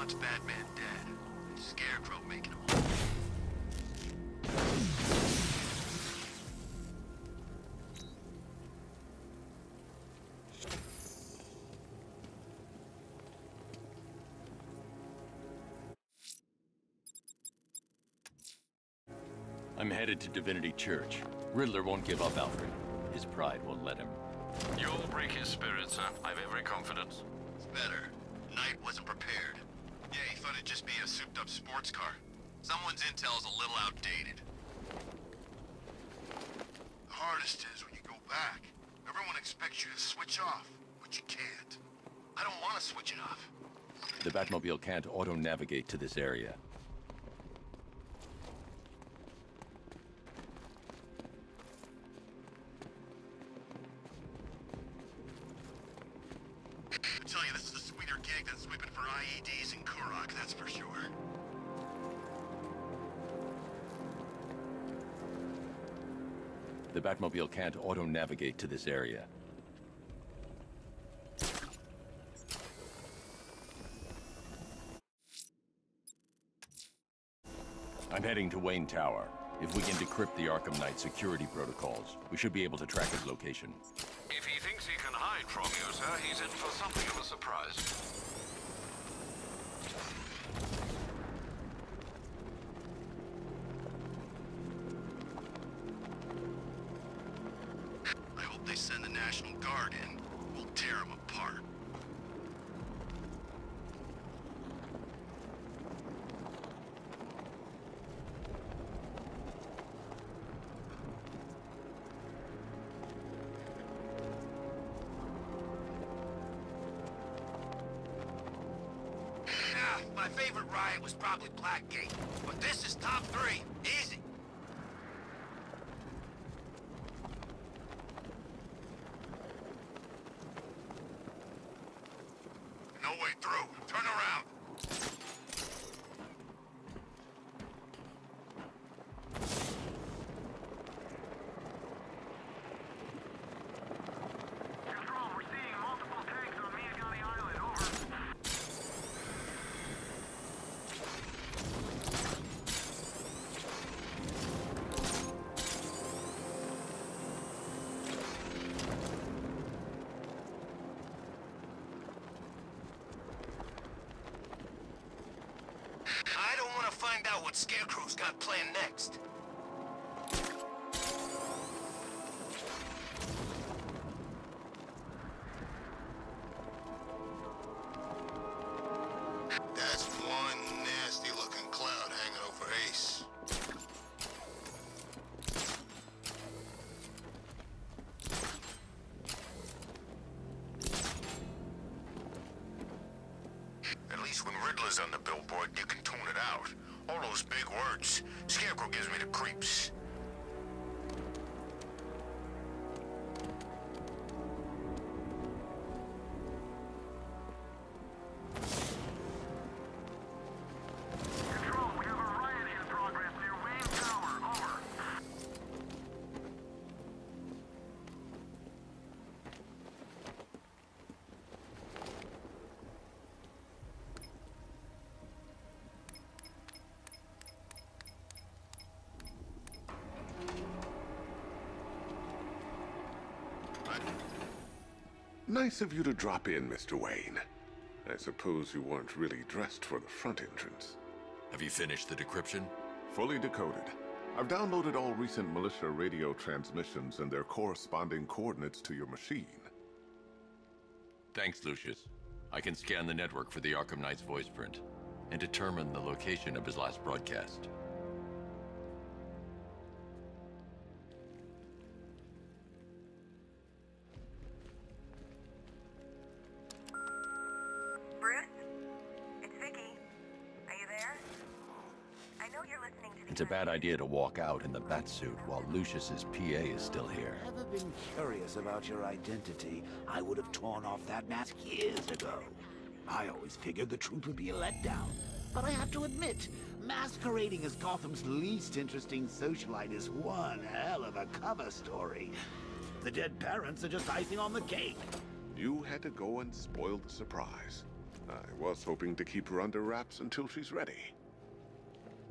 wants Batman dead. And Scarecrow making him. I'm headed to Divinity Church. Riddler won't give up, Alfred. His pride won't let him. You'll break his spirit, sir. I've every confidence. It's better. Knight wasn't prepared. Yeah, he thought it'd just be a souped-up sports car. Someone's intel's a little outdated. The hardest is when you go back. Everyone expects you to switch off, but you can't. I don't want to switch it off. The Batmobile can't auto-navigate to this area. I tell you, this is a sweeter gig than sweeping for IEDs in Kurok, that's for sure. The Batmobile can't auto-navigate to this area. I'm heading to Wayne Tower. If we can decrypt the Arkham Knight security protocols, we should be able to track his location. If he thinks he can hide from you, sir, he's in for something of a surprise. I hope they send the National Guard in. We'll tear them apart. My favorite riot was probably Blackgate, but this is top 3. Easy. No way through. Turn around. Control, we're seeing multiple tanks on Miyagani Island. Over. I don't want to find out what Scarecrow's got planned next. That's one nasty-looking cloud hanging over Ace. At least when Riddler's on the billboard, you can tune it out. All those big words. Scarecrow gives me the creeps. Control, we have a riot in progress near Wayne Tower. Over. Nice of you to drop in, Mr. Wayne. I suppose you weren't really dressed for the front entrance. Have you finished the decryption? Fully decoded. I've downloaded all recent militia radio transmissions and their corresponding coordinates to your machine. Thanks, Lucius. I can scan the network for the Arkham Knight's voice print and determine the location of his last broadcast. Bruce? It's Vicky. Are you there? I know you're listening to the... It's a bad idea to walk out in the Batsuit while Lucius's PA is still here. Ever been curious about your identity? I would have torn off that mask years ago. I always figured the truth would be a letdown. But I have to admit, masquerading as Gotham's least interesting socialite is one hell of a cover story. The dead parents are just icing on the cake. You had to go and spoil the surprise. I was hoping to keep her under wraps until she's ready.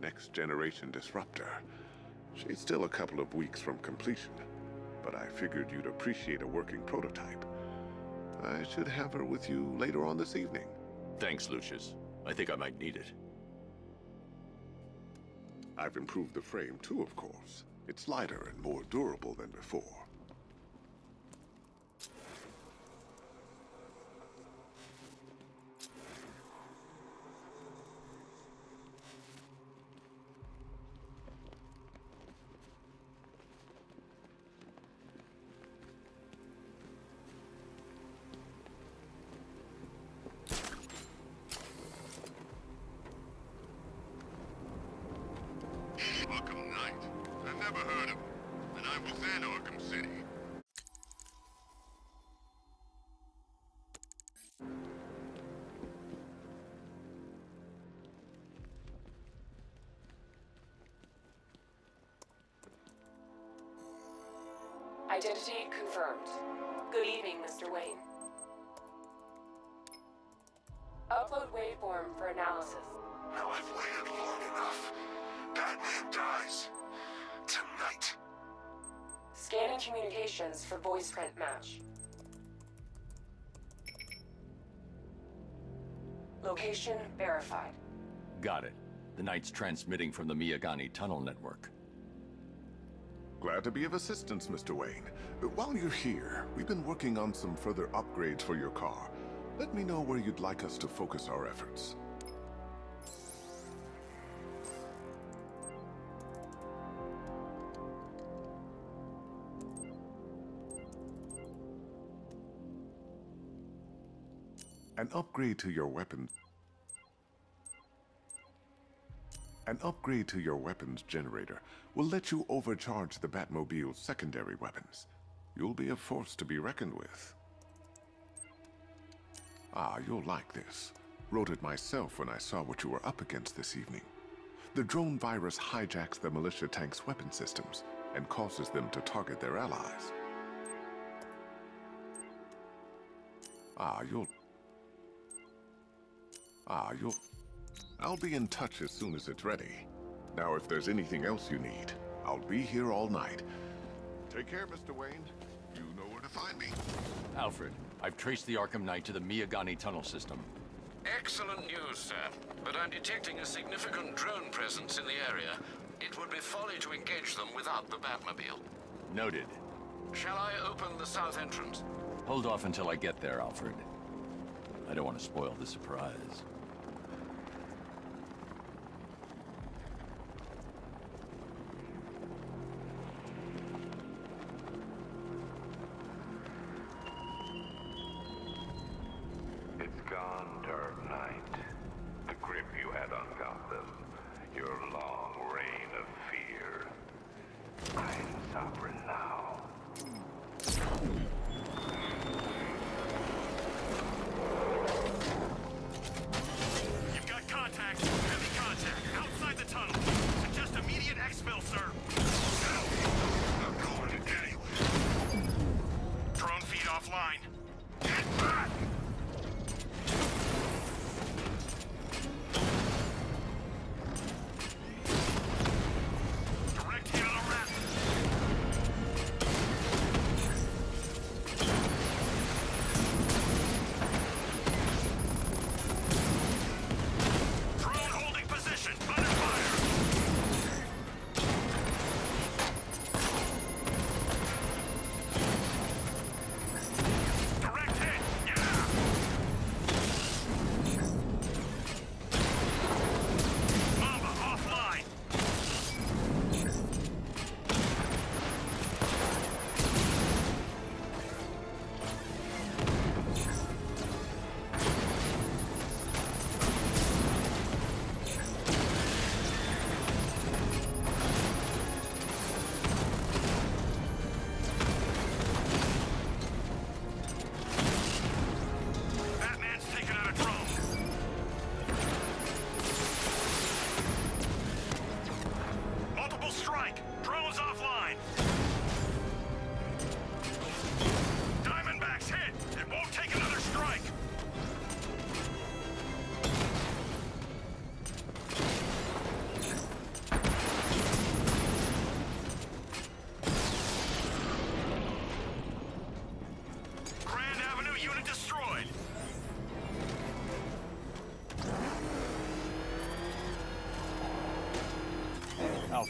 Next generation disruptor. She's still a couple of weeks from completion, but I figured you'd appreciate a working prototype. I should have her with you later on this evening. Thanks, Lucius. I think I might need it. I've improved the frame too, of course. It's lighter and more durable than before. Arkham Knight. I've never heard of him, and I was in Arkham City. Identity confirmed. Good evening, Mr. Wayne. Upload waveform for analysis. Now I've waited long enough. Batman dies. Tonight. Scanning communications for voice print match. Location verified. Got it. The Knight's transmitting from the Miyagani tunnel network. Glad to be of assistance, Mr. Wayne. While you're here, we've been working on some further upgrades for your car. Let me know where you'd like us to focus our efforts. An upgrade to your weapons generator will let you overcharge the Batmobile's secondary weapons. You'll be a force to be reckoned with. Ah, you'll like this. Wrote it myself when I saw what you were up against this evening. The drone virus hijacks the militia tank's weapon systems and causes them to target their allies. I'll be in touch as soon as it's ready. Now, if there's anything else you need, I'll be here all night. Take care, Mr. Wayne. You know where to find me. Alfred, I've traced the Arkham Knight to the Miyagani tunnel system. Excellent news, sir. But I'm detecting a significant drone presence in the area. It would be folly to engage them without the Batmobile. Noted. Shall I open the south entrance? Hold off until I get there, Alfred. I don't want to spoil the surprise. It's gone, Dark Knight. The grip you had on Gotham. Your long reign of fear. I'm sovereign now. You've got contact. Heavy contact. Outside the tunnel. Suggest immediate exfil, sir. I'm going anywhere. Drone feed offline. Get back! Direct hit on the rat. Drone holding position. Under fire. Direct hit. Yeah.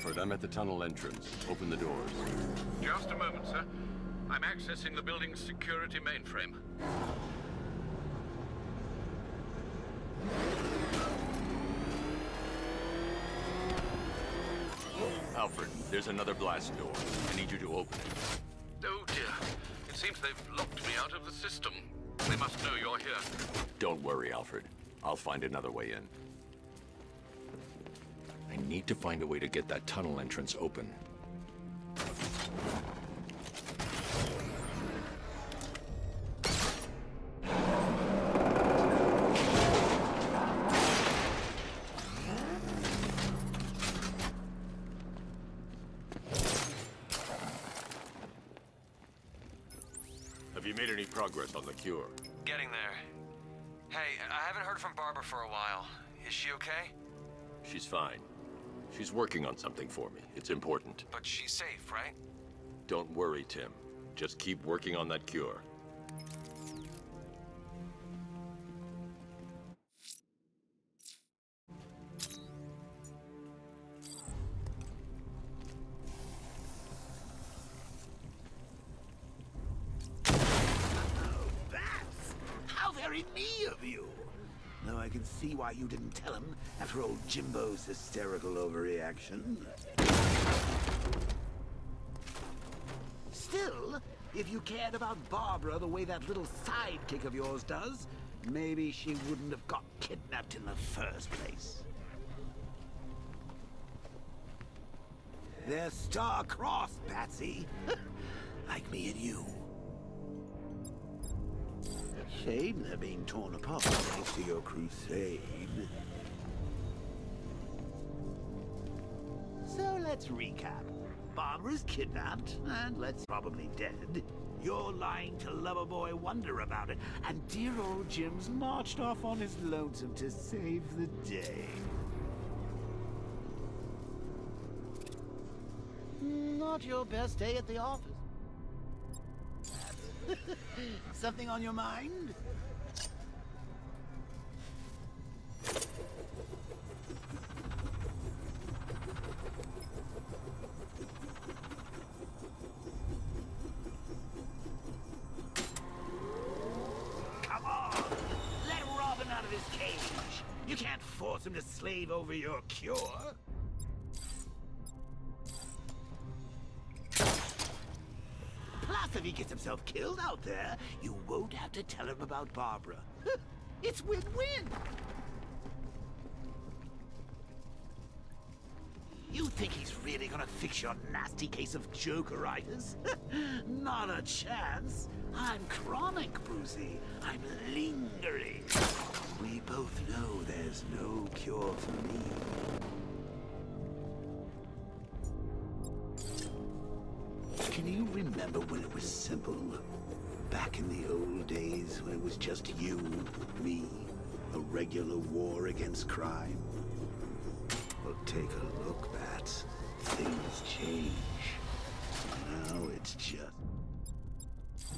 Alfred, I'm at the tunnel entrance. Open the doors. Just a moment, sir. I'm accessing the building's security mainframe. Alfred, there's another blast door. I need you to open it. Oh dear. It seems they've locked me out of the system. They must know you're here. Don't worry, Alfred. I'll find another way in. I need to find a way to get that tunnel entrance open. Have you made any progress on the cure? Getting there. Hey, I haven't heard from Barbara for a while. Is she okay? She's fine. She's working on something for me. It's important. But she's safe, right? Don't worry, Tim. Just keep working on that cure. How very me of you! Though I can see why you didn't tell him after old Jimbo's hysterical overreaction. Still, if you cared about Barbara the way that little sidekick of yours does, maybe she wouldn't have got kidnapped in the first place. They're star-crossed, Patsy. Like me and you. Shame they're being torn apart thanks to your crusade. So let's recap. Barbara's kidnapped, and let's probably dead. You're lying to Loverboy Wonder about it, and dear old Jim's marched off on his lonesome to save the day. Not your best day at the office. Something on your mind? Come on! Let Robin out of his cage! You can't force him to slave over your cure! Plus, if he gets himself killed out there, you won't have to tell him about Barbara. It's win-win! You think he's really gonna fix your nasty case of jokeritis? Not a chance. I'm chronic, Brucey. I'm lingering. We both know there's no cure for me. Can you remember when it was simple? Back in the old days when it was just you, me, a regular war against crime? Well, take a look, Bats. Things change. Now it's just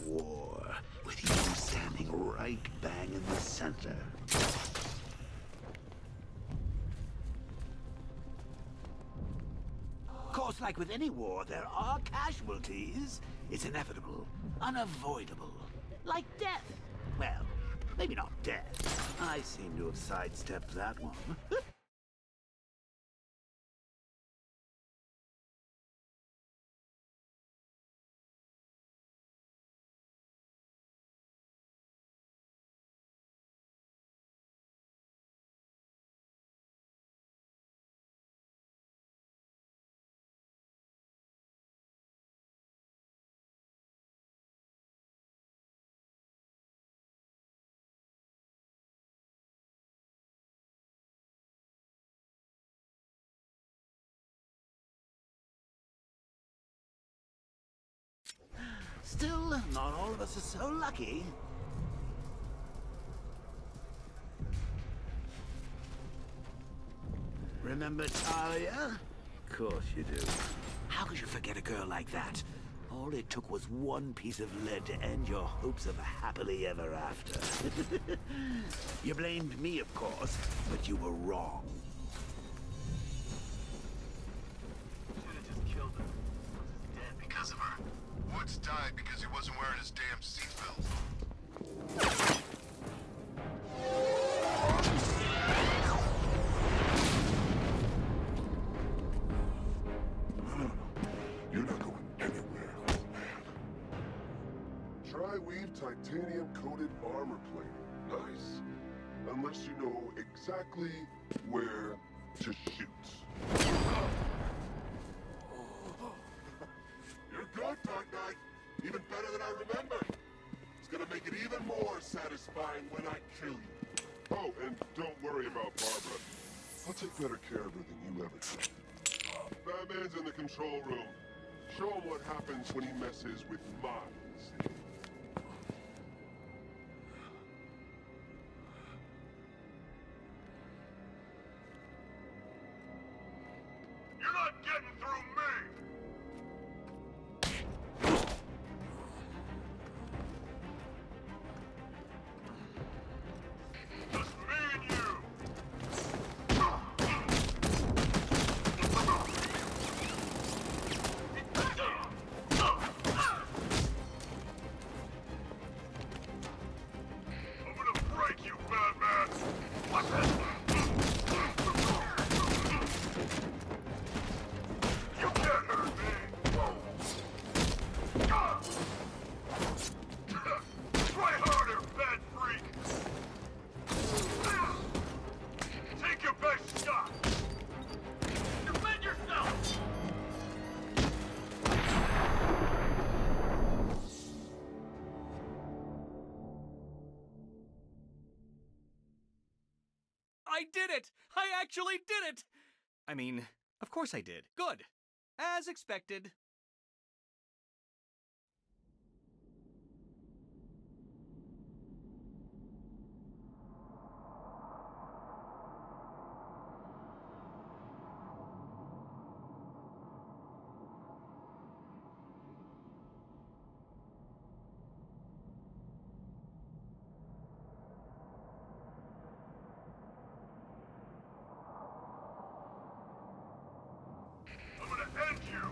war, with you standing right bang in the center. Of course, like with any war, there are casualties. It's inevitable, unavoidable. Like death. Well, maybe not death. I seem to have sidestepped that one. Still, not all of us are so lucky. Remember Talia? Of course you do. How could you forget a girl like that? All it took was one piece of lead to end your hopes of a happily ever after. You blamed me, of course, but you were wrong. because of her. Woods died because he wasn't wearing his damn seatbelt. No. You're not going anywhere, old man. Tri-weave titanium-coated armor plating. Nice. Unless you know exactly where to shoot. You're good, Dark Knight. Even better than I remembered. It's gonna make it even more satisfying when I kill you. Oh, and don't worry about Barbara. I'll take better care of her than you ever did. Batman's in the control room. Show him what happens when he messes with minds. You're not getting through me! Just me and you! I'm gonna break you, Batman! What's this? You can't hurt me! Try harder, bad freak! Take your best shot! Defend yourself! I did it! I actually did it! I mean, of course I did. Good. As expected. I'm gonna end you!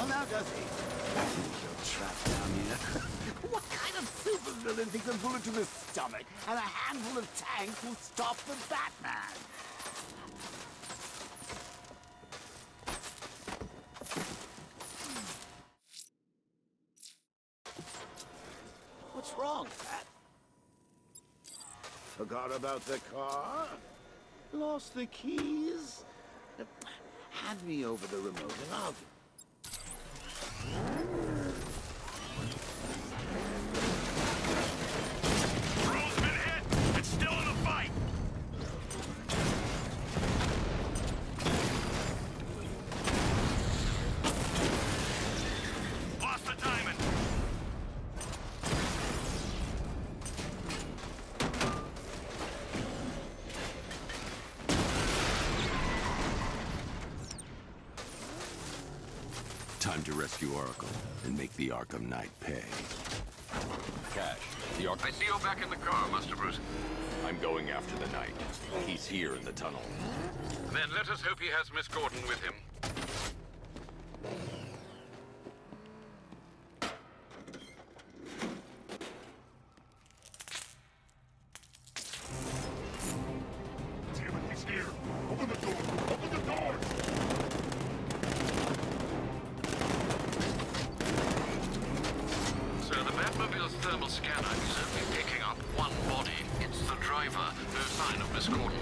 well now, does he? You're trapped down here. What kind of supervillain thinks a bullet to the stomach and a handful of tanks will stop the Batman? What's wrong, Pat? Forgot about the car? Lost the keys? Hand me over the remote and I'll... Bro's been hit! It's still in a fight! Lost the diamond! Time to rescue Arkham and make the Arkham Knight pay. Cash, the Arkham... I see you're back in the car, Master Bruce. I'm going after the Knight. He's here in the tunnel. Then let us hope he has Miss Gordon with him. Damn it, he's here! Open the door! Open the doors! So the Batmobile's thermal scanner is only picking up one body. It's the driver. No sign of Miss Gordon.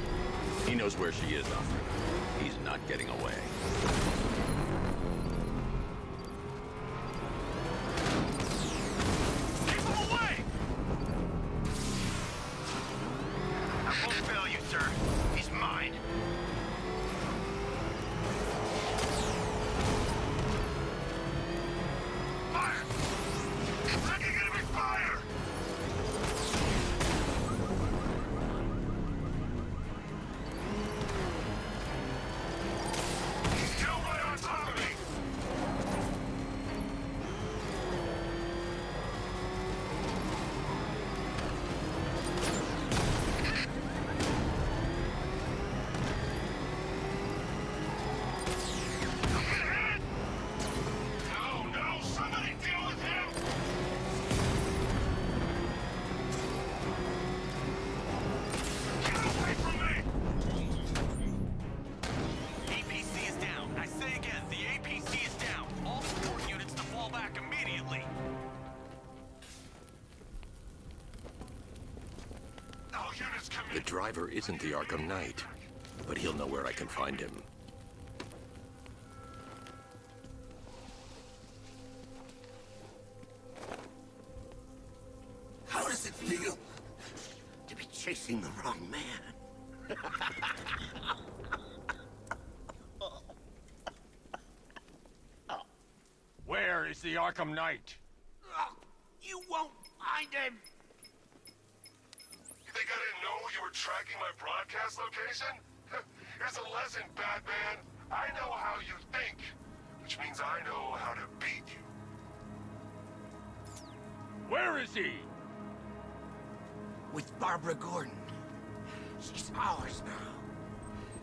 He knows where she is, Alfred. He's not getting away. Keep him away! I won't fail you, sir. He's mine. Fire! Taking enemy fire! He's still right on top of me! No, no, somebody deal with him! Get away from me! APC is down. I say again, the APC is down. All support units to fall back immediately. All units come The in. driver isn't the Arkham Knight, but he'll know where I can find him. How does it feel to be chasing the wrong man? Where is the Arkham Knight? You won't find him! You think I didn't know you were tracking my broadcast location? Here's a lesson, Batman. I know how you think, which means I know how to beat you. Where is he? With Barbara Gordon. She's ours now.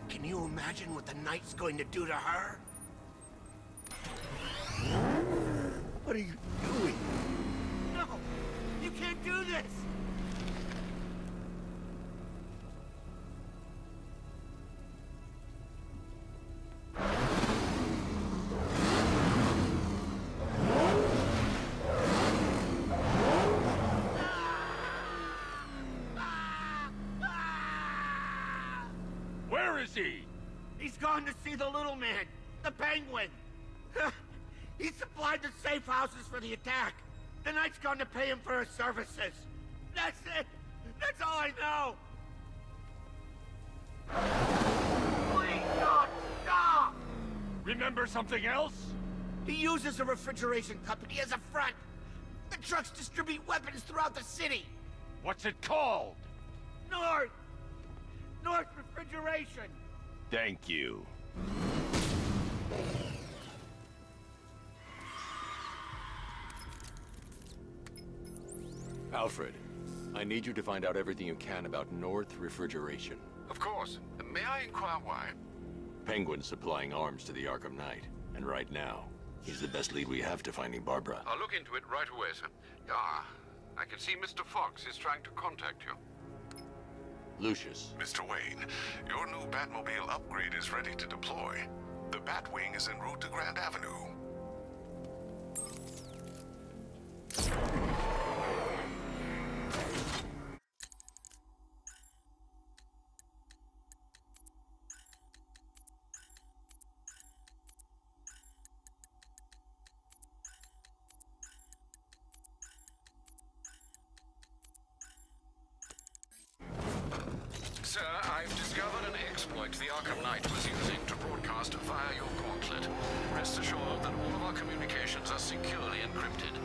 Can you imagine what the Knight's going to do to her? What are you doing? No! You can't do this! Where is he? He's gone to see the little man, the Penguin. He supplied the safe houses for the attack. The Knight's gone to pay him for his services. That's it. That's all I know. Please don't stop! Remember something else? He uses a refrigeration company as a front. The trucks distribute weapons throughout the city. What's it called? North Refrigeration. Thank you. Alfred, I need you to find out everything you can about North Refrigeration. Of course. May I inquire why? Penguin's supplying arms to the Arkham Knight, and right now, He's the best lead we have to finding Barbara. I'll look into it right away, sir. Ah, I can see Mr. Fox is trying to contact you. Lucius. Mr. Wayne, your new Batmobile upgrade is ready to deploy. The Batwing is en route to Grand Avenue. Sir, I've discovered an exploit the Arkham Knight was using to broadcast via your gauntlet. Rest assured that all of our communications are securely encrypted.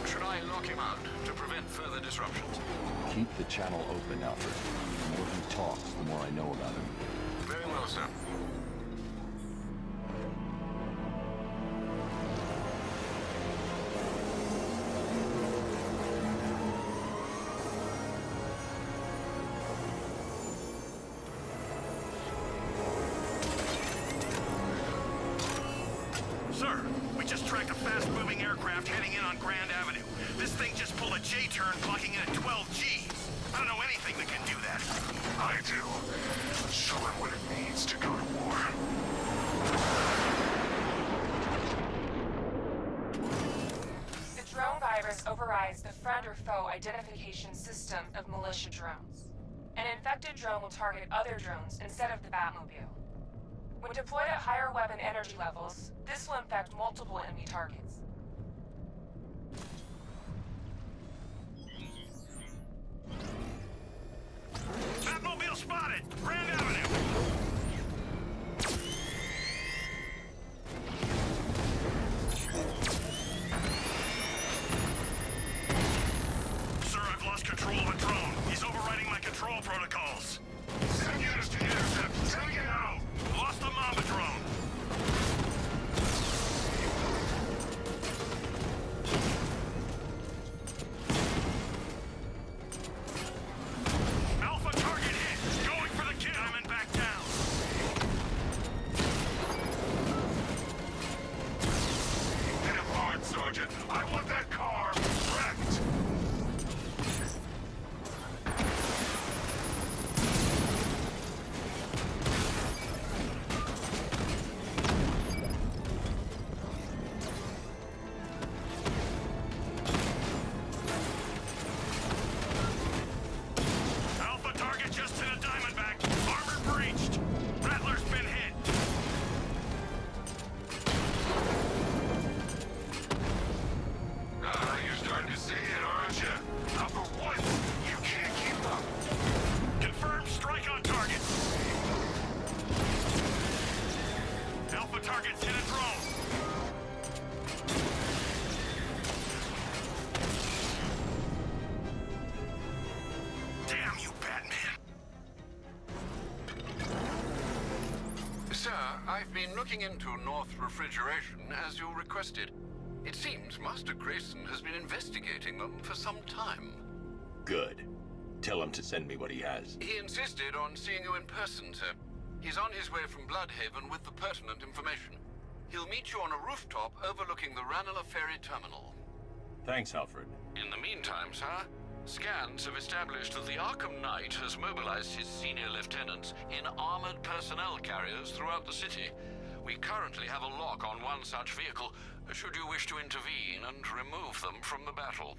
Should I lock him out to prevent further disruptions? Keep the channel open, Alfred. The more he talks, the more I know about him. Very well, sir. Sir, we just tracked a fast-moving aircraft heading in on Grand Avenue. This thing just pulled a J-turn, clocking in at 12 Gs. I don't know anything that can do that. I do. Show him what it means to go to war. The drone virus overrides the friend or foe identification system of militia drones. An infected drone will target other drones instead of the Batmobile. When deployed at higher weapon energy levels, this will infect multiple enemy targets. Batmobile spotted! Grand Avenue! Sir, I've lost control of a drone. He's overriding my control protocols. Send units to intercept. Take it out! Lost the Mamba drone. Alpha target hit. Going for the kill. Diamond back down. Hit him hard, Sergeant. I want that car wrecked. Alpha target just hit a Diamondback. Armor breached. Rattler's been hit. You're starting to see it, aren't you? Number one, you can't keep up. Confirmed strike on target. Alpha targets hit a drone. Damn you, Batman. Sir, I've been looking into North Refrigeration as you requested. It seems Master Grayson has been investigating them for some time. Good. Tell him to send me what he has. He insisted on seeing you in person, sir. He's on his way from Bloodhaven with the pertinent information. He'll meet you on a rooftop overlooking the Ranelagh Ferry Terminal. Thanks, Alfred. In the meantime, sir, scans have established that the Arkham Knight has mobilized his senior lieutenants in armored personnel carriers throughout the city. We currently have a lock on one such vehicle, should you wish to intervene and remove them from the battle.